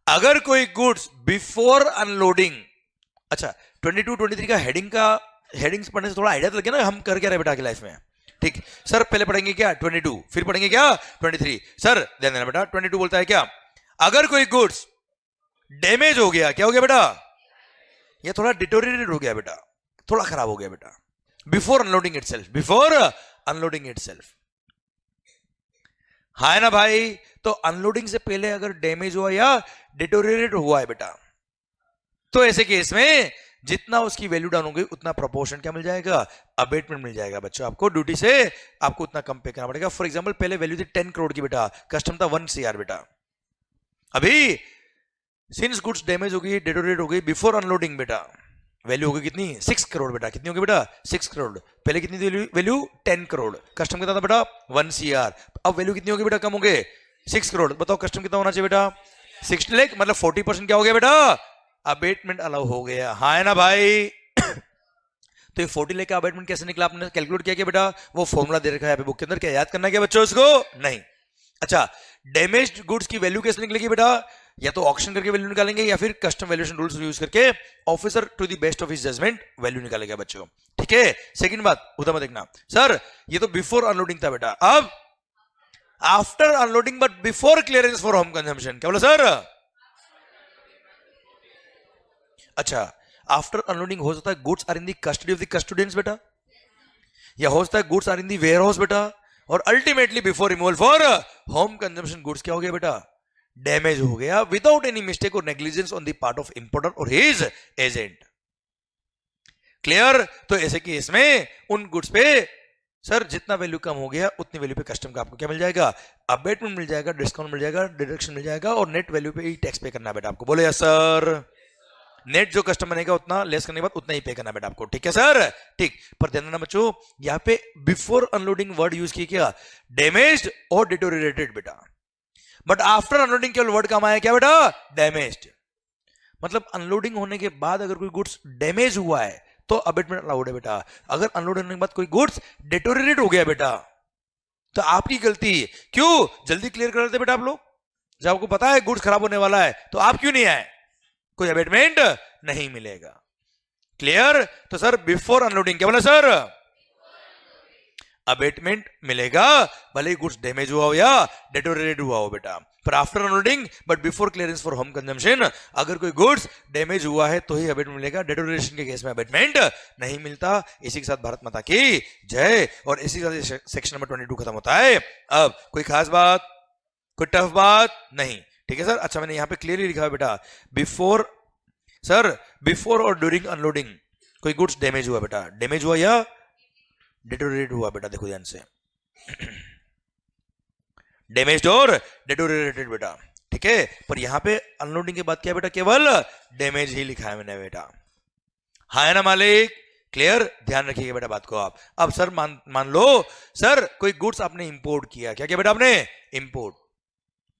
अगर कोई गुड्स बिफोर अनलोडिंग, अच्छा 22 23 का हेडिंग्स पढ़ने से थोड़ा आइडिया तो लगे ना हम कर क्या रहे बेटा की लाइफ में, ठीक। सर पहले पढ़ेंगे क्या 22, फिर पढ़ेंगे क्या 23। सर ध्यान देना बेटा, 22 बोलता है क्या, अगर कोई गुड्स डैमेज हो गया, क्या हो गया बेटा, ये थोड़ा डिटोरिएटेड हो गया बेटा, थोड़ा खराब हो गया बेटा, before unloading itself, before unloading itself. हाँ है ना भाई, तो अनलोडिंग से पहले अगर डैमेज हुआ या डिटोरिएट हुआ है बेटा, तो ऐसे केस में जितना उसकी वैल्यू डाउन हो गई उतना प्रोपोर्शन क्या मिल जाएगा, अबेटमेंट मिल जाएगा बच्चों आपको, ड्यूटी से आपको उतना कम पे करना पड़ेगा। फॉर एग्जांपल पहले वैल्यू थी 10 करोड़ की बेटा, कस्टम था 1 CR बेटा, अभी सिंस गुड्स डैमेज हो गई, डिटोरिएट हो गई, बिफोर अनलोडिंग बेटा वैल्यू होगी कितनी, 6 करोड़ बेटा, कितनी होगी बेटा 6 करोड़, पहले कितनी थी वैल्यू 10 करोड़, कस्टम कितना था बेटा 1 CR, अब वैल्यू कितनी होगी बेटा, कम हो गए 6 करोड़, बताओ कस्टम कितना होना चाहिए बेटा 60 लाख, मतलब 40% क्या हो गया बेटा, अबेटमेंट अलाउ हो गया। हाँ है ना भाई, तो ये 40 लाख का अबेटमेंट कैसे निकला, आपने कैलकुलेट किया क्या बेटा, वो फॉर्मूला दे रखा है बुक के अंदर, क्या याद करना है क्या बच्चों इसको, नहीं। अच्छा डैमेज्ड गुड्स की वैल्यू कैसे निकलेगी बेटा, या तो ऑक्शन करके वैल्यू निकालेंगे या फिर कस्टम वैल्यूएशन रूल्स यूज करके officer to the best of his judgement value निकालेगा बच्चों, ठीक है। सेकंड बात उधर मत देखना, सर ये तो बिफोर अनलोडिंग था बेटा, अब after unloading but before clearance for home consumption, क्या बोला सर? अच्छा आफ्टर अनलोडिंग हो सकता है goods are in the custody of the custodians बेटा, या हो सकता है goods are in the warehouse बेटा, और ultimately before removal for home consumption goods क्या हो गया बेटा, डैमेज हो गया विदाउट एनी मिस्टेक और negligence on the part of importer और हिज एजेंट, क्लियर। तो ऐसे केस में उन गुड्स पे सर जितना वैल्यू कम हो गया उतनी वैल्यू पे कस्टम का आपको क्या मिल जाएगा, अबेटमेंट मिल जाएगा, डिस्काउंट मिल जाएगा, डिडक्शन मिल जाएगा, और नेट वैल्यू पे ही टैक्स पे करना बेटा आपको, बोले यस सर, नेट जो कस्टम बनेगा उतना लेस करने के बाद उतना ही पे करना बेटा आपको, ठीक है सर, ठीक। पर ध्यान देना बच्चों, यहाँ पे बिफोर अनलोडिंग वर्ड यूज किया क्या, डैमेज्ड और डिटोरिएटेड बेटा, बट आफ्टर अनलोडिंग केवल वर्ड काम आया क्या बेटा, डैमेज्ड, मतलब अनलोडिंग होने के बाद अगर कोई गुड्स डैमेज हुआ है तो अबेटमेंट अलाउड है बेटा, अगर अनलोड होने के बाद कोई गुड्स डिटोरिएट हो गया बेटा तो आपकी गलती, क्यों जल्दी क्लियर कर देते बेटा आप लोग, जब आपको पता है गुड्स खराब होने वाला है तो आप क्यों नहीं आए, कोई अबेटमेंट नहीं मिलेगा, क्लियर। तो सर बिफोर अनलोडिंग क्या बोला सर, अबेटमेंट मिलेगा भले ही गुड्स डैमेज हुआ हो या डिटोरिएट हुआ हो बेटा, पर after unloading but before clearance for home consumption अगर कोई गुड्स डैमेज हुआ है तो ही अबेटमेंट मिलेगा, डिटोरिएशन के केस में अबेटमेंट नहीं मिलता। इसी के साथ भारत माता की जय, और इसी के साथ सेक्शन नंबर 22 खत्म होता है। अब कोई खास बात, कोई टफ बात नहीं, ठीक है सर। अच्छा मैंने यहाँ पे क्लियरली लिखा है बेटा, बिफोर सर बिफोर और ड्यूरिंग अनलोडिंग कोई गुड्स डैमेज हुआ बेटा, डैमेज हुआ या डिटोरेट हुआ बेटा, देखो ध्यान से, डैमेज्ड और डिटोरेटेड बेटा, ठीक है। पर यहां पे अनलोडिंग के बाद क्या बेटा, केवल डैमेज ही लिखा है मैंने बेटा, हाँ है ना मालिक, क्लियर, ध्यान रखिएगा बेटा बात को आप। अब सर मान लो सर कोई गुड्स आपने इंपोर्ट किया, क्या क्या बेटा आपने इंपोर्ट,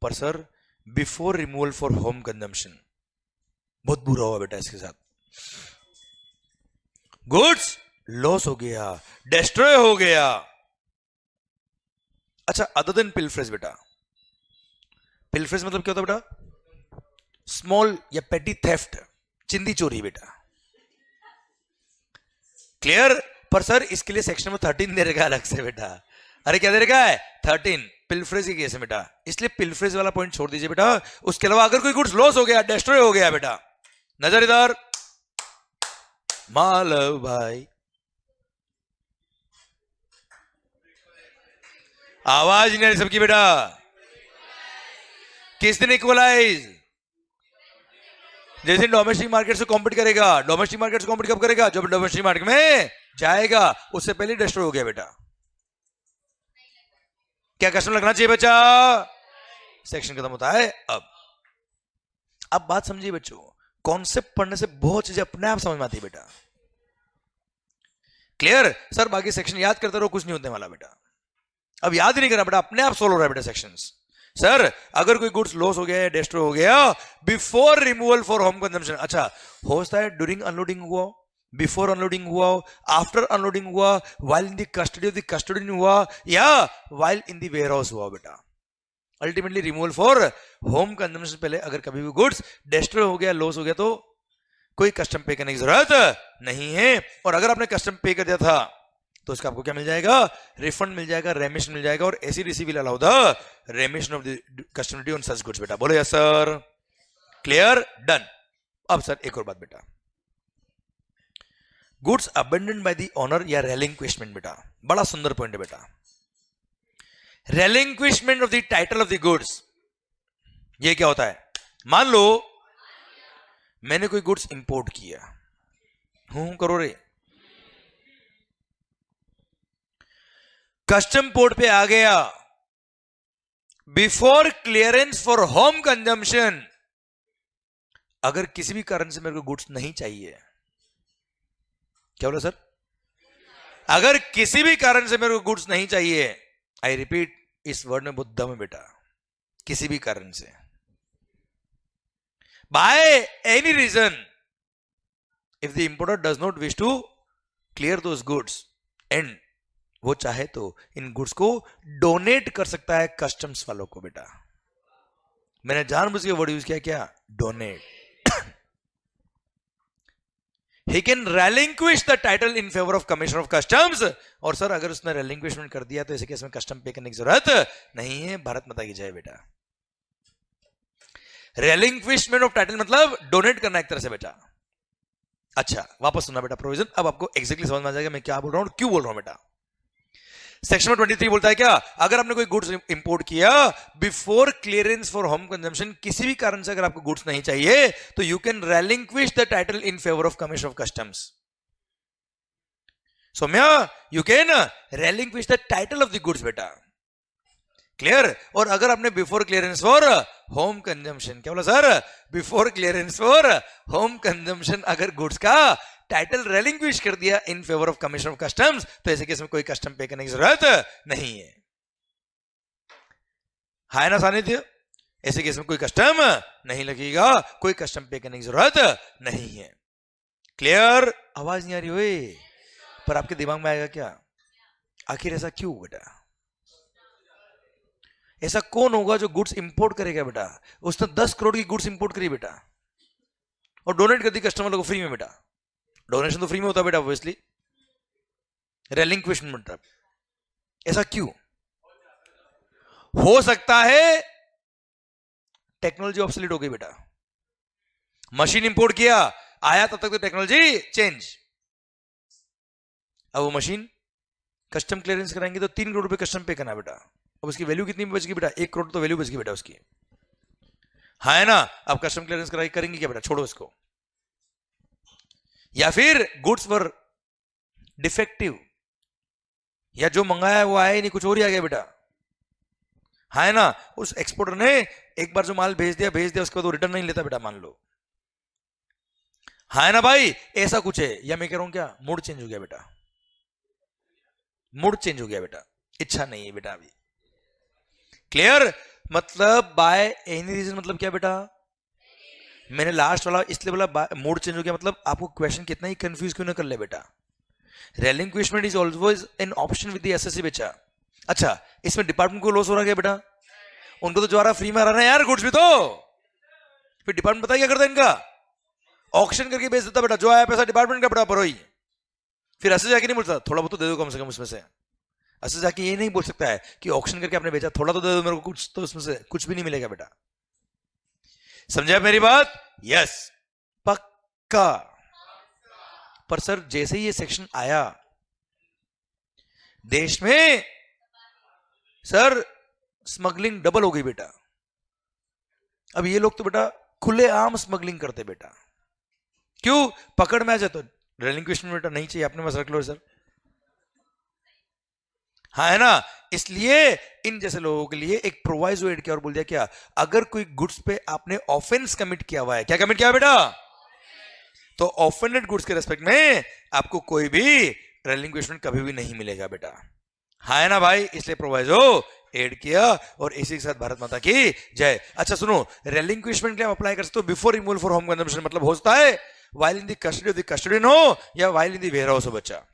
पर sir before removal for home consumption, बहुत बुरा हुआ बेटा इसके साथ, गुड्स लॉस हो गया, डिस्ट्रॉय हो गया। अच्छा, अदर देन पिलफ्रेज बेटा, पिलफ्रेज मतलब क्या होता है बेटा, स्मॉल या पेटी थेफ्ट, चिंदी चोरी बेटा, क्लियर। पर सर इसके लिए सेक्शन में 13 दे रखा अलग से बेटा, अरे क्या दे रखा है 13, पिलफ्रेज की केस है बेटा, इसलिए पिलफ्रेज वाला पॉइंट छोड़ दीजिए बेटा। उसके अलावा अगर कोई गुड्स लॉस हो गया, डिस्ट्रॉय हो गया बेटा, नजर इधर, मालव भाई, आवाज नहीं आ रही सबकी बेटा, किस दिन इक्वलाइज, जैसे डोमेस्टिक मार्केट से कॉम्पीट करेगा, डोमेस्टिक मार्केट से कॉम्पीट कब करेगा, जब डोमेस्टिक मार्केट में जाएगा, उससे पहले डिस्ट्रॉय हो गया बेटा। क्या कस्टम लगना चाहिए बच्चा, सेक्शन खत्म होता है। अब बात समझिए बच्चों, कॉन्सेप्ट पढ़ने से बहुत चीजें अपने आप समझ में आती है बेटा, क्लियर। सर बाकी सेक्शन याद करते रहो, कुछ नहीं होने वाला बेटा, अब याद ही नहीं करना बेटा, अपने आप सोल्व हो रहा है बेटा सेक्शंस। सर अगर कोई गुड्स लॉस हो गया, डिस्ट्रॉय हो गया before removal for home consumption, अच्छा हो सकता है ड्यूरिंग अनलोडिंग हुआ, बिफोर अनलोडिंग हुआ, आफ्टर अनलोडिंग हुआ, while in the custody of the custodian हुआ, या while in the warehouse हुआ बेटा। Ultimately removal for home consumption पहले अगर कभी भी गुड्स डिस्ट्रॉय हो गया, लॉस हो गया, तो कोई कस्टम पे करने की जरूरत नहीं है। और अगर आपने कस्टम पे कर दिया था तो उसका आपको क्या मिल जाएगा, रिफंड मिल जाएगा, रेमिशन मिल जाएगा, और ऐसी receive will allow the रेमिशन of the custom duty on such goods बेटा। बोलो यस सर, क्लियर, डन। अब सर एक और बात बेटा, goods abandon by the owner या रेलिंक्विशमेंट बेटा, बड़ा सुंदर पॉइंट है बेटा, relinquishment of the title of the goods, ये क्या होता है, मान लो मैंने कोई गुड्स इंपोर्ट किया, हूं करो रे, कस्टम पोर्ट पे आ गया, before clearance for home consumption, अगर किसी भी कारण से मेरे को गुड्स नहीं चाहिए, क्या बोला सर, अगर किसी भी कारण से मेरे को गुड्स नहीं चाहिए, आई रिपीट, इस वर्ड में बहुत दम है बेटा, किसी भी कारण से, by any reason, if the importer does not wish to clear those goods, and वो चाहे तो इन गुड्स को डोनेट कर सकता है कस्टम्स वालों को बेटा, मैंने जानबूझ के वर्ड यूज किया, क्या, donate. He can relinquish the title in favour of commissioner of customs, और सर अगर उसने रेलिंक्विशमेंट कर दिया तो ऐसे केस में कस्टम पे करने की जरूरत नहीं है, भारत माता की जय बेटा। रेलिंक्विशमेंट ऑफ टाइटल मतलब डोनेट करना एक तरह से बेटा। अच्छा वापस सुनना बेटा प्रोविजन, अब आपको एग्जैक्टली समझ में आ जाएगा मैं क्या बोल रहा हूं, क्यों बोल रहा हूं बेटा। सेक्शन 23 बोलता है क्या, अगर आपने कोई गुड्स इंपोर्ट किया before clearance for home consumption, किसी भी कारण से अगर आपको गुड्स नहीं चाहिए तो you can relinquish the title in favour of commissioner of customs. Saumya, you can relinquish the title of the goods बेटा, क्लियर। और अगर आपने before clearance for home consumption, क्या बोला sir, before clearance for home consumption अगर goods का title relinquish कर दिया in favour of commissioner of customs, तो ऐसे केस में कोई कस्टम पे करने की जरूरत नहीं है, है ना सानिध्य, ऐसे केस में कोई कस्टम नहीं लगेगा, कोई कस्टम पे करने की जरूरत नहीं है, क्लियर। आवाज नहीं आ रही हुई, पर आपके दिमाग में आएगा क्या, आखिर ऐसा क्यों बेटा, ऐसा कौन होगा जो गुड्स इंपोर्ट करेगा बेटा, उसने 10 करोड़ की गुड्स इंपोर्ट करी बेटा और डोनेट कर दी कस्टमर को फ्री में बेटा, डोनेशन तो फ्री में होता है बेटा ऑब्वियसली, रेलिंक्विशमेंट मतलब, ऐसा क्यों हो सकता है, टेक्नोलॉजी ऑब्सोलीट हो गई बेटा, मशीन इंपोर्ट किया आया तब तक तो टेक्नोलॉजी चेंज, अब वो मशीन कस्टम क्लियरेंस कराएंगे तो 3 करोड़ रुपए कस्टम पे करना बेटा, अब उसकी वैल्यू कितनी बच गई बेटा, 1 करोड़ तो वैल्यू बच गई बेटा उसकी, है ना। अब कस्टम क्लियरेंस कराई करेंगे क्या बेटा, छोड़ो इसको। या फिर गुड्स वर डिफेक्टिव, या जो मंगाया है वो आया ही नहीं, कुछ और ही आ गया बेटा, हाँ है ना। उस एक्सपोर्टर ने एक बार जो माल भेज दिया उसके बाद वो रिटर्न नहीं लेता बेटा, मान लो, हाँ है ना भाई, ऐसा कुछ है। या मैं कह रहा हूं क्या, मूड चेंज हो गया बेटा, मूड चेंज हो गया बेटा, इच्छा नहीं है बेटा अभी। क्लियर? मतलब बाय एनी रीजन मतलब क्या बेटा, मैंने लास्ट वाला इसलिए बोला मूड चेंज हो गया, मतलब आपको क्वेश्चन कितना ही कंफ्यूज क्यों ना कर ले बेटा। Relinquishment is always an option with the assessee बेटा। अच्छा, इसमें डिपार्टमेंट को लॉस हो रहा है बेटा, उनको तो जो आ रहा फ्री में आ रहा है यार गुड्स भी, तो फिर डिपार्टमेंट पता क्या करता है इनका, ऑक्शन करके बेच देता बेटा, जो आया पैसा डिपार्टमेंट का बराबर हो ही। फिर ऐसे जाके नहीं बोलता थोड़ा बहुत तो दे दो कम से कम उसमें से, ऐसे जाके ये नहीं बोल सकता है कि ऑक्शन करके आपने बेचा, थोड़ा तो दे दो मेरे को, कुछ तो उसमें से कुछ भी नहीं मिलेगा बेटा। समझा मेरी बात? यस, पक्का। पर सर जैसे ही ये सेक्शन आया देश में, सर स्मगलिंग डबल हो गई बेटा। अब ये लोग तो बेटा खुलेआम स्मगलिंग करते बेटा, क्यों, पकड़ में आ जाए तो रेलिंक्विशमेंट बेटा नहीं चाहिए, आपने बस रख लो सर, हाँ है ना। इसलिए इन जैसे लोगों के लिए एक प्रोवाइजो ऐड किया और बोल दिया क्या, अगर कोई गुड्स पे आपने ऑफेंस कमिट किया हुआ है, क्या कमिट किया है बेटा, तो ऑफेंडेड गुड्स के रेस्पेक्ट में आपको कोई भी रेलिंक्विशमेंट कभी भी नहीं मिलेगा बेटा, हाँ है ना भाई। इसलिए प्रोवाइजो ऐड किया और इसी के साथ भारत माता की जय। अच्छा सुनो, रेलिंक्विशमेंट के लिए अप्लाई कर सकते हो before removal for home consumption, मतलब हो सकता है while in the custody of the custodian हो या while in the warehouse हो बच्चा।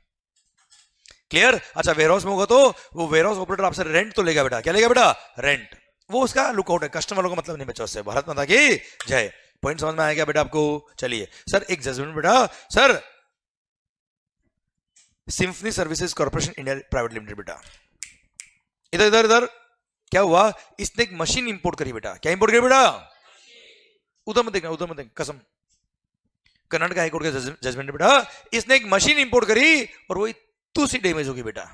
क्लियर? अच्छा, वेयर हाउस में होगा तो वो वेयर हाउस ऑपरेटर आपसे रेंट तो लेगा बेटा, क्या लेगा बेटा, रेंट, वो उसका लुकआउट है, कस्टमर वालों का मतलब नहीं बच्चा उससे। भारत माता की जय। पॉइंट समझ में आया क्या बेटा आपको? चलिए सर एक जजमेंट बेटा, sir symphony services corporation India private limited बेटा, इधर इधर इधर क्या हुआ, इसने एक मशीन इंपोर्ट करी बेटा, क्या इंपोर्ट करी बेटा, उधर मत देखना, उधर मत देखना, कसम, कर्नाटक हाईकोर्ट का जजमेंट बेटा, इसने एक मशीन इंपोर्ट करी और वो इतू सी डैमेज होगी बेटा,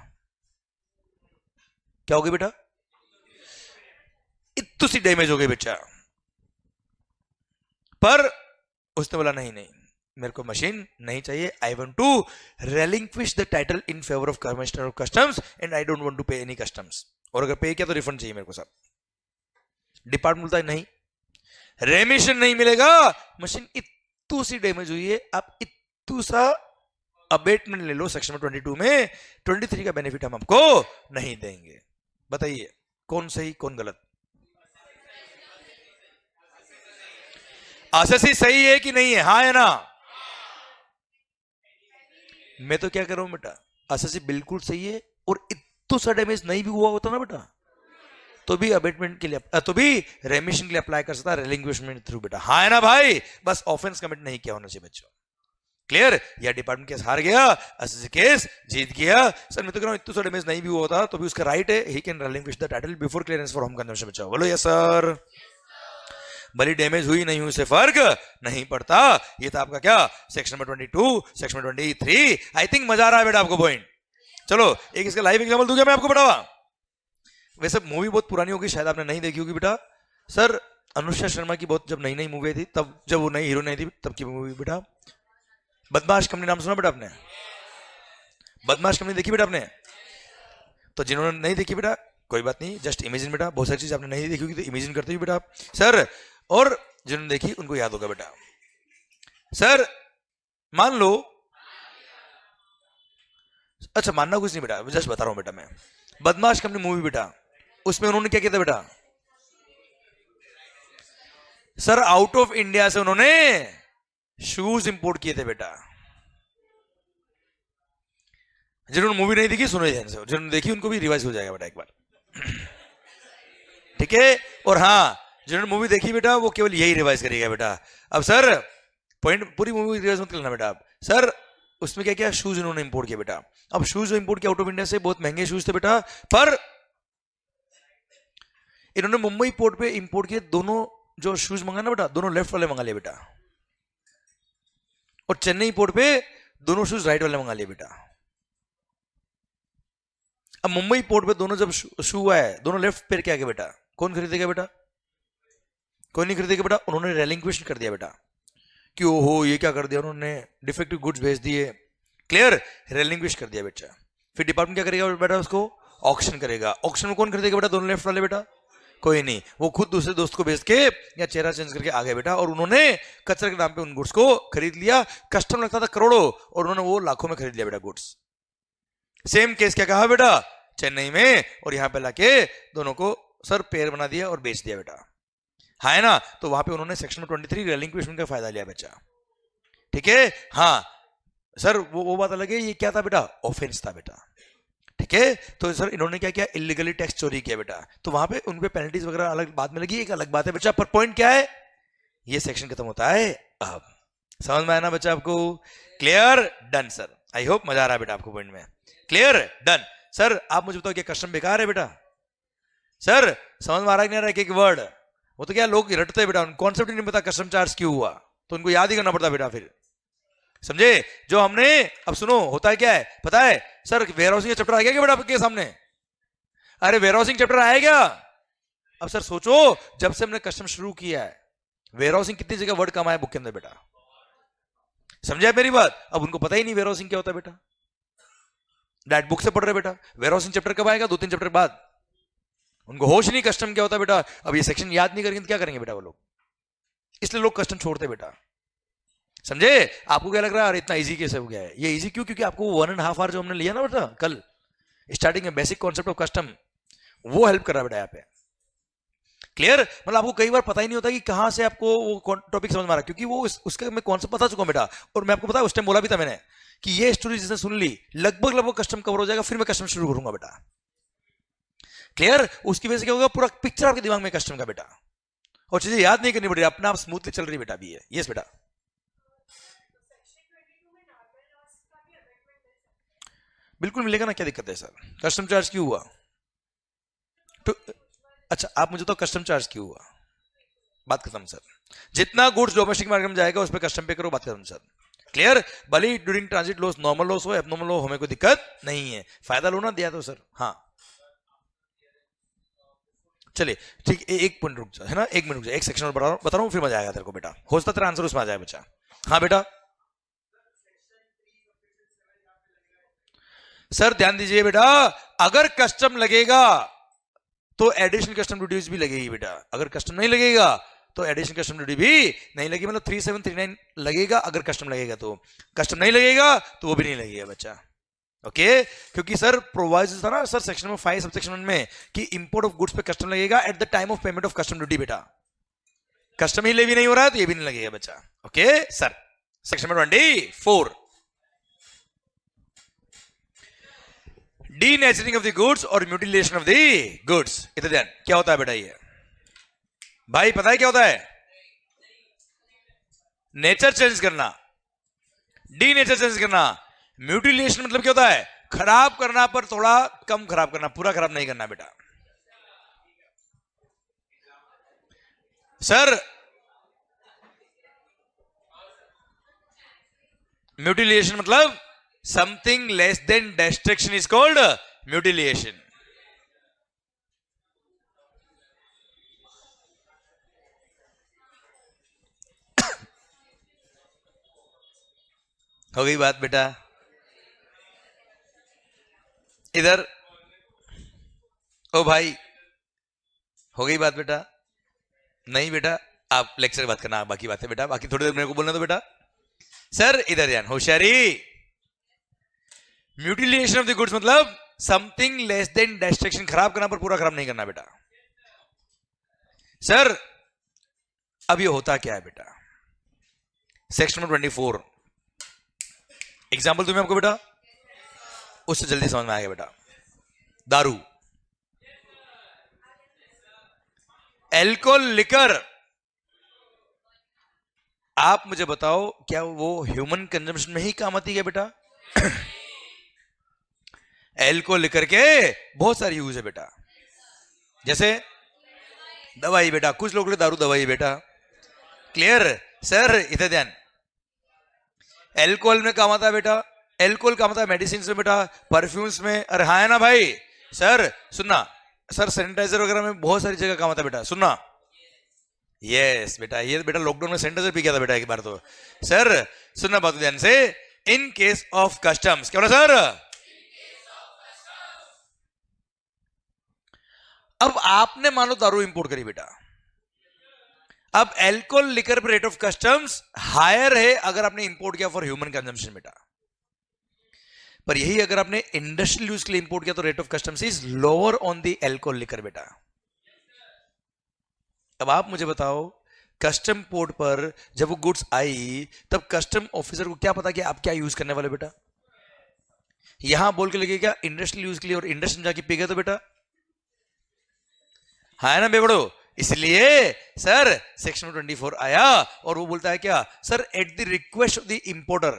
क्या होगी बेटा, इतू सी डैमेज हो गई बेटा। पर उसने बोला नहीं नहीं, मेरे को मशीन नहीं चाहिए, I want to relinquish the title in favour of commissioner of customs and I don't want to pay any customs, और अगर पे किया तो रिफंड चाहिए मेरे को सब। डिपार्टमेंट बोलता है नहीं, रेमिशन नहीं मिलेगा, मशीन इतू सी डैमेज हुई है, आप इतू सा अबेटमेंट ले लो सेक्शन 22 में, 23 का बेनिफिट हम आपको नहीं देंगे। बताइए कौन सही कौन गलत? एसएससी सही है कि नहीं है, हाँ है ना? मैं तो क्या कर रहा हूं बेटा, एसएससी बिल्कुल सही है, और इतना सा डैमेज नहीं भी हुआ होता ना बेटा, तो भी अबेटमेंट के लिए, तो भी रेमिशन के लिए अप्लाई कर सकता है, रेलिंक्विशमेंट थ्रू बेटा, हाँ है ना भाई? बस ऑफेंस कमिट नहीं किया होना चाहिए बच्चों। क्लियर? या डिपार्टमेंट केस हार गया, एसएससी केस जीत गया, सर मैं तो कह रहा हूं इतना सा डैमेज नहीं भी हुआ होता तो भी उसका राइट है, he can relinquish the title before clearance for home consumption बच्चों, बोलो यस सर। भली डैमेज हुई नहीं हुई से फर्क नहीं पड़ता। ये था आपका क्या, section number 22, section number 23। I think मजा आ रहा है बेटा आपको पॉइंट। चलो एक इसका लाइव एग्जांपल दूंगा मैं आपको बेटा। वैसे मूवी बहुत पुरानी होगी, शायद आपने नहीं देखी होगी बेटा। सर अनुष्का शर्मा की बहुत जब नई नई मूवी थी, तब जब वो नई हीरो नहीं थी तब की मूवी बेटा, बदमाश कंपनी, नाम सुना बेटा आपने? बदमाश कंपनी देखी बेटा आपने? तो जिन्होंने नहीं देखी बेटा कोई बात नहीं, जस्ट इमेजिन बेटा, बहुत सारी चीज आपने नहीं देखी होगी तो इमेजिन करते हुए बेटा सर, और जिन्होंने देखी उनको याद होगा बेटा। सर मान लो, अच्छा मानना कुछ नहीं बेटा, जस्ट बता रहा हूं बेटा मैं, बदमाश कंपनी मूवी बेटा, उसमें उन्होंने क्या किया था बेटा, सर आउट ऑफ इंडिया से उन्होंने शूज इंपोर्ट किए थे बेटा। जिन्होंने मूवी नहीं देखी सुनो ध्यान से, जिन्होंने देखी उनको भी रिवाइज हो जाएगा बेटा एक बार, ठीक है? और हाँ जिन्होंने मूवी देखी बेटा वो केवल यही रिवाइज करेगा बेटा। अब सर पॉइंट, पूरी मूवी रिवाइज मत करना बेटा आप। सर उसमें क्या क्या शूज इन्होंने इंपोर्ट किया बेटा। अब शूज जो इंपोर्ट किया आउट ऑफ इंडिया से, बहुत महंगे शूज थे बेटा, पर इन्होंने मुंबई पोर्ट पे इंपोर्ट किए दोनों जो शूज मंगा ना बेटा, दोनों लेफ्ट वाले मंगा लिए बेटा, और चेन्नई पोर्ट पे दोनों शूज राइट वाले मंगा लिए बेटा। अब मुंबई पोर्ट पे दोनों जब शू आए, दोनों लेफ्ट पैर के आगे बेटा, कौन खरीदेगा बेटा? कोई नहीं खरीदेगा बेटा। उन्होंने रेलिंक्विश कर दिया बेटा कि ओहो ये क्या कर दिया उन्होंने, डिफेक्टिव गुड्स भेज दिए। क्लियर? रेलिंक्विश कर दिया बेटा। फिर डिपार्टमेंट क्या करेगा बेटा, उसको ऑक्शन करेगा। ऑक्शन में कौन खरीदेगा बेटा, दोनों लेफ्ट वाले बेटा, कोई नहीं, वो खुद दूसरे दोस्त को बेच के या चेहरा चेंज करके आ गए बेटा, और उन्होंने कचरे के नाम पे उन गुड्स को खरीद लिया। कस्टम लगता था करोड़ों और उन्होंने वो लाखों में खरीद लिया बेटा गुड्स। सेम केस क्या कहा बेटा, चेन्नई में, और यहां पे लाके दोनों को सर पेयर बना दिया और बेच दिया बेटा, है ना। तो वहां पे उन्होंने सेक्शन 23 रेलिंक्विशमेंट का फायदा लिया बच्चा, ठीक है। हाँ सर वो बात अलग है, ये क्या था बेटा, ऑफेंस था बेटा, ठीक है। तो सर इन्होंने क्या किया, इलीगली टैक्स चोरी किया बेटा, तो वहां पे उनपे पेनल्टीज वगैरह अलग बाद में लगी, एक अलग बात है बच्चा। पर पॉइंट क्या है, ये सेक्शन खत्म होता है अब। समझ में आया ना बच्चा आपको, clear, done sir. I hope मजा आ रहा है बेटा आपको पॉइंट में, क्लियर, डन। सर आप मुझे बताओ क्या कस्टम बेकार है बेटा, सर समझ में आ रहा है नहीं आ रहा है, एक वर्ड, वो तो क्या लोग रटते हैं बेटा, कॉन्सेप्ट ही नहीं पता कस्टम चार्ज क्यों हुआ, तो उनको याद ही करना पड़ता बेटा, फिर समझे जो हमने। अब सुनो होता है क्या है पता है, सर वेयरहाउसिंग का चैप्टर आ गया क्या बेटा आपके सामने, अरे वेयरहाउसिंग चैप्टर आएगा। अब सर सोचो जब से हमने कस्टम शुरू किया है, वेयरहाउसिंग कितनी जगह वर्ड कम आया बुक के अंदर बेटा, समझे मेरी बात। अब उनको पता ही नहीं वेयरहाउसिंग क्या होता है बेटा, डायरेक्ट बुक से पढ़ रहे बेटा। वेयरहाउसिंग चैप्टर कब आएगा, 2-3 चैप्टर बाद, उनको होश नहीं कस्टम क्या होता है बेटा। अब ये सेक्शन याद नहीं करेंगे तो क्या करेंगे बेटा वो लोग, इसलिए लोग कस्टम छोड़ते बेटा, समझे। आपको क्या लग रहा है अरे इतना इजी कैसे हो गया है, ये इजी क्यों, क्योंकि आपको 1.5 आवर जो हमने लिया ना बेटा कल स्टार्टिंग में, बेसिक कॉन्सेप्ट ऑफ कस्टम, वो हेल्प कर रहा है बेटा यहाँ पे, क्लियर। मतलब आपको कई बार पता ही नहीं होता कि कहां से आपको वो टॉपिक समझ में आ रहा है, क्योंकि वो उसका मैं कॉन्सेप्ट बता चुका हूं बेटा। और मैं आपको पता है उस टाइम बोला भी था मैंने कि ये स्टोरी जिसने सुन ली लगभग कस्टम कवर हो जाएगा, फिर मैं कस्टम शुरू करूंगा बेटा, क्लियर। उसकी वजह से क्या होगा, पूरा पिक्चर आपके दिमाग में कस्टम का बेटा, और चीजें याद नहीं करनी पड़ेगी, अपना आप स्मूथली चल रही बेटा भी है। यस बेटा, बिल्कुल मिलेगा ना, क्या दिक्कत है सर, कस्टम चार्ज क्यों हुआ तो, अच्छा आप मुझे तो कस्टम चार्ज क्यों हुआ, बात खत्म सर। जितना गुड्स डोमेस्टिक मार्केट में जाएगा उस पर कस्टम पे करो, बात खत्म सर, क्लियर। भले ही during transit loss normal loss हो एबनॉर्मल हो, हमें कोई दिक्कत नहीं है, फायदा लो ना दिया तो सर। हाँ चलिए ठीक, एक मिनट रुक जा, है ना, 1 मिनट रुक जा, एक सेक्शन और बता रहा हूँ फिर मजा आएगा तेरे को बेटा, हो सकता तेरा आंसर उसमें आ जाए बच्चा। हाँ बेटा सर ध्यान दीजिए बेटा, अगर कस्टम लगेगा तो एडिशनल कस्टम ड्यूटीज भी लगेगी बेटा, अगर कस्टम नहीं लगेगा तो एडिशनल कस्टम ड्यूटी भी नहीं लगेगी, मतलब 3739 लगेगा अगर कस्टम लगेगा, तो कस्टम नहीं लगेगा तो वो भी नहीं लगेगा बच्चा, ओके। क्योंकि सर प्रोवाइड था ना सर सेक्शन नंबर 5 सबसेक्शन 1 में कि इंपोर्ट ऑफ गुड्स पे कस्टम लगेगा at the time of payment of custom duty बेटा, कस्टम ही लेवी नहीं हो रहा है तो ये भी नहीं लगेगा बच्चा, okay sir. Section number 24 denaturing of the goods और म्यूटिलेशन ऑफ द गुड्स, इधर ध्यान, क्या होता है बेटा ये भाई, पता है क्या होता है, नेचर चेंज करना, डीनेचर चेंज करना। म्यूटिलेशन मतलब क्या होता है, खराब करना पर थोड़ा कम खराब करना, पूरा खराब नहीं करना बेटा। सर म्यूटिलेशन मतलब something less than destruction is called mutilation. हो गई बात बेटा, इधर ओ भाई हो गई बात बेटा, नहीं बेटा आप लेक्चर की बात करना, बाकी बात है बेटा, बाकी थोड़ी देर मेरे को बोलना दो बेटा। सर इधर ध्यान, होशियारी, म्यूटिलेशन ऑफ द गुड्स मतलब समथिंग लेस देन डिस्ट्रक्शन, खराब करना पर पूरा खराब नहीं करना बेटा। सर अब ये होता क्या है बेटा, सेक्शन नंबर 24 एग्जाम्पल दूं मैं आपको बेटा, उससे जल्दी समझ में आएगा बेटा। दारू, एल्कोहल, लिकर, आप मुझे बताओ क्या वो ह्यूमन कंजम्पशन में ही काम आती है बेटा? एल्कोहल लिकर के बहुत सारी यूज है बेटा, जैसे दवाई बेटा, कुछ लोगों के लिए दारू दवाई बेटा, क्लियर। सर इधर ध्यान, एल्कोहल में काम आता है बेटा, एल्कोहल काम आता है मेडिसिन में बेटा, परफ्यूम्स में, अरे हाँ है ना भाई। सर सुनना, सर सैनिटाइजर वगैरह में बहुत सारी जगह काम आता है बेटा, सुनना। यस बेटा, ये बेटा लॉकडाउन में सैनिटाइजर पी गया था बेटा एक बार तो। सर सुनना बात ध्यान से, इन केस ऑफ कस्टम्स, क्या बोला सर? अब आपने मानो दारू इंपोर्ट करी बेटा, अब एल्कोहल लिकर पे रेट ऑफ कस्टम्स हायर है अगर आपने इंपोर्ट किया फॉर ह्यूमन कंजम्पशन बेटा, पर यही अगर आपने इंडस्ट्रियल यूज के लिए इंपोर्ट किया तो rate of customs is lower on the alcohol liquor बेटा। अब आप मुझे बताओ, कस्टम पोर्ट पर जब वो गुड्स आई तब कस्टम ऑफिसर को क्या पता कि आप क्या यूज करने वाले बेटा, यहां बोल के लगे क्या इंडस्ट्रियल यूज के लिए और इंडस्ट्री में जाके पी गए तो बेटा, है ना बेबड़ो। इसलिए सर सेक्शन 24 आया और वो बोलता है क्या sir, at the request of the importer,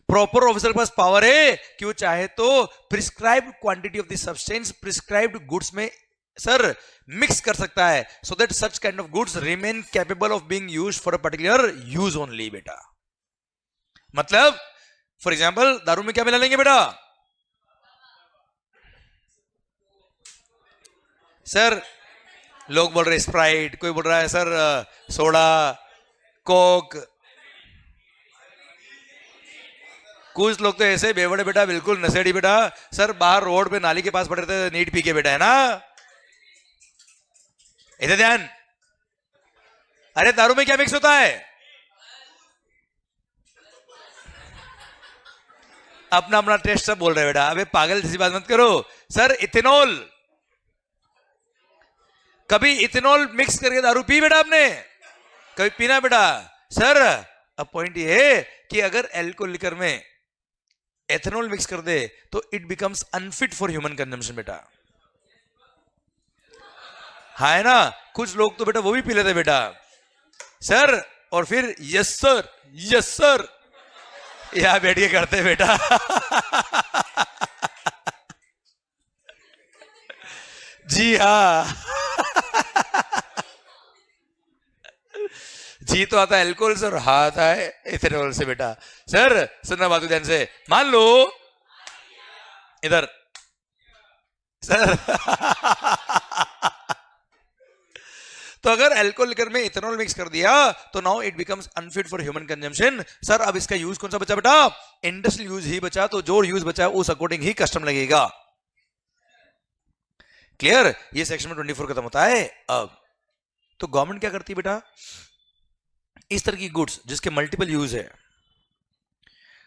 proper officer के पास पावर है कि वो चाहे तो prescribed quantity of the substance prescribed goods में सर मिक्स कर सकता है, so that such kind of goods remain capable of being used for a particular use only बेटा। मतलब फॉर एग्जांपल दारू में क्या मिला लेंगे बेटा, सर लोग बोल रहे स्प्राइट, कोई बोल रहा है सर सोडा कोक, कुछ लोग तो ऐसे बेवड़े बेटा बिल्कुल नशेड़ी बेटा, सर बाहर रोड पे नाली के पास पड़े थे नीट पी के बेटा, है ना, इधर ध्यान। अरे दारू में क्या मिक्स होता है, अपना अपना टेस्ट सब बोल रहे बेटा, अबे पागल जैसी बात मत करो। सर इथेनॉल, कभी इथेनॉल मिक्स करके दारू पी बेटा आपने, कभी पीना बेटा। सर अब पॉइंट ये है कि अगर एल्कोहल लिकर में एथेनॉल मिक्स कर दे तो it becomes unfit for human consumption बेटा, है ना। कुछ लोग तो बेटा वो भी पी लेते बेटा सर, और फिर यस सर यहां बैठ के करते बेटा जी हाँ जी तो आता है एल्कोहल से और हाँ आता है इथेनॉल से बेटा। सर सुनना बात ध्यान से, मान लो इधर सर तो अगर एल्कोहल लिकर में इथेनॉल मिक्स कर दिया तो now it becomes unfit for human consumption. Sir अब इसका यूज कौन सा बचा बेटा, इंडस्ट्रियल यूज ही बचा, तो जो यूज बचा उस अकॉर्डिंग ही कस्टम लगेगा। क्लियर, ये सेक्शन में 24 खत्म होता है। अब तो गवर्नमेंट क्या करती है बेटा, इस तरह की गुड्स जिसके मल्टीपल यूज है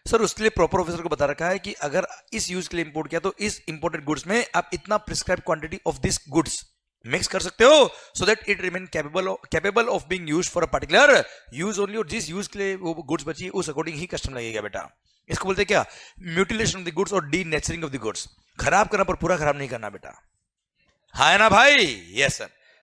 सर उसके लिए प्रॉपर ऑफिसर को बता रखा है कि अगर इस यूज के लिए इंपोर्ट किया तो इस इंपोर्टेड गुड्स में आप इतना prescribe quantity of this goods mix कर सकते हो, so that it remain capable of being used for a particular use only, और जिस यूज के लिए वो गुड्स बची उस अकॉर्डिंग ही कस्टम लगेगा बेटा। इसको बोलते हैं क्या, म्यूटिलेशन ऑफ द गुड्स और डी नेचरिंग ऑफ द गुड्स। खराब करना पर पूरा खराब नहीं करना बेटा, है ना भाई। Yes sir.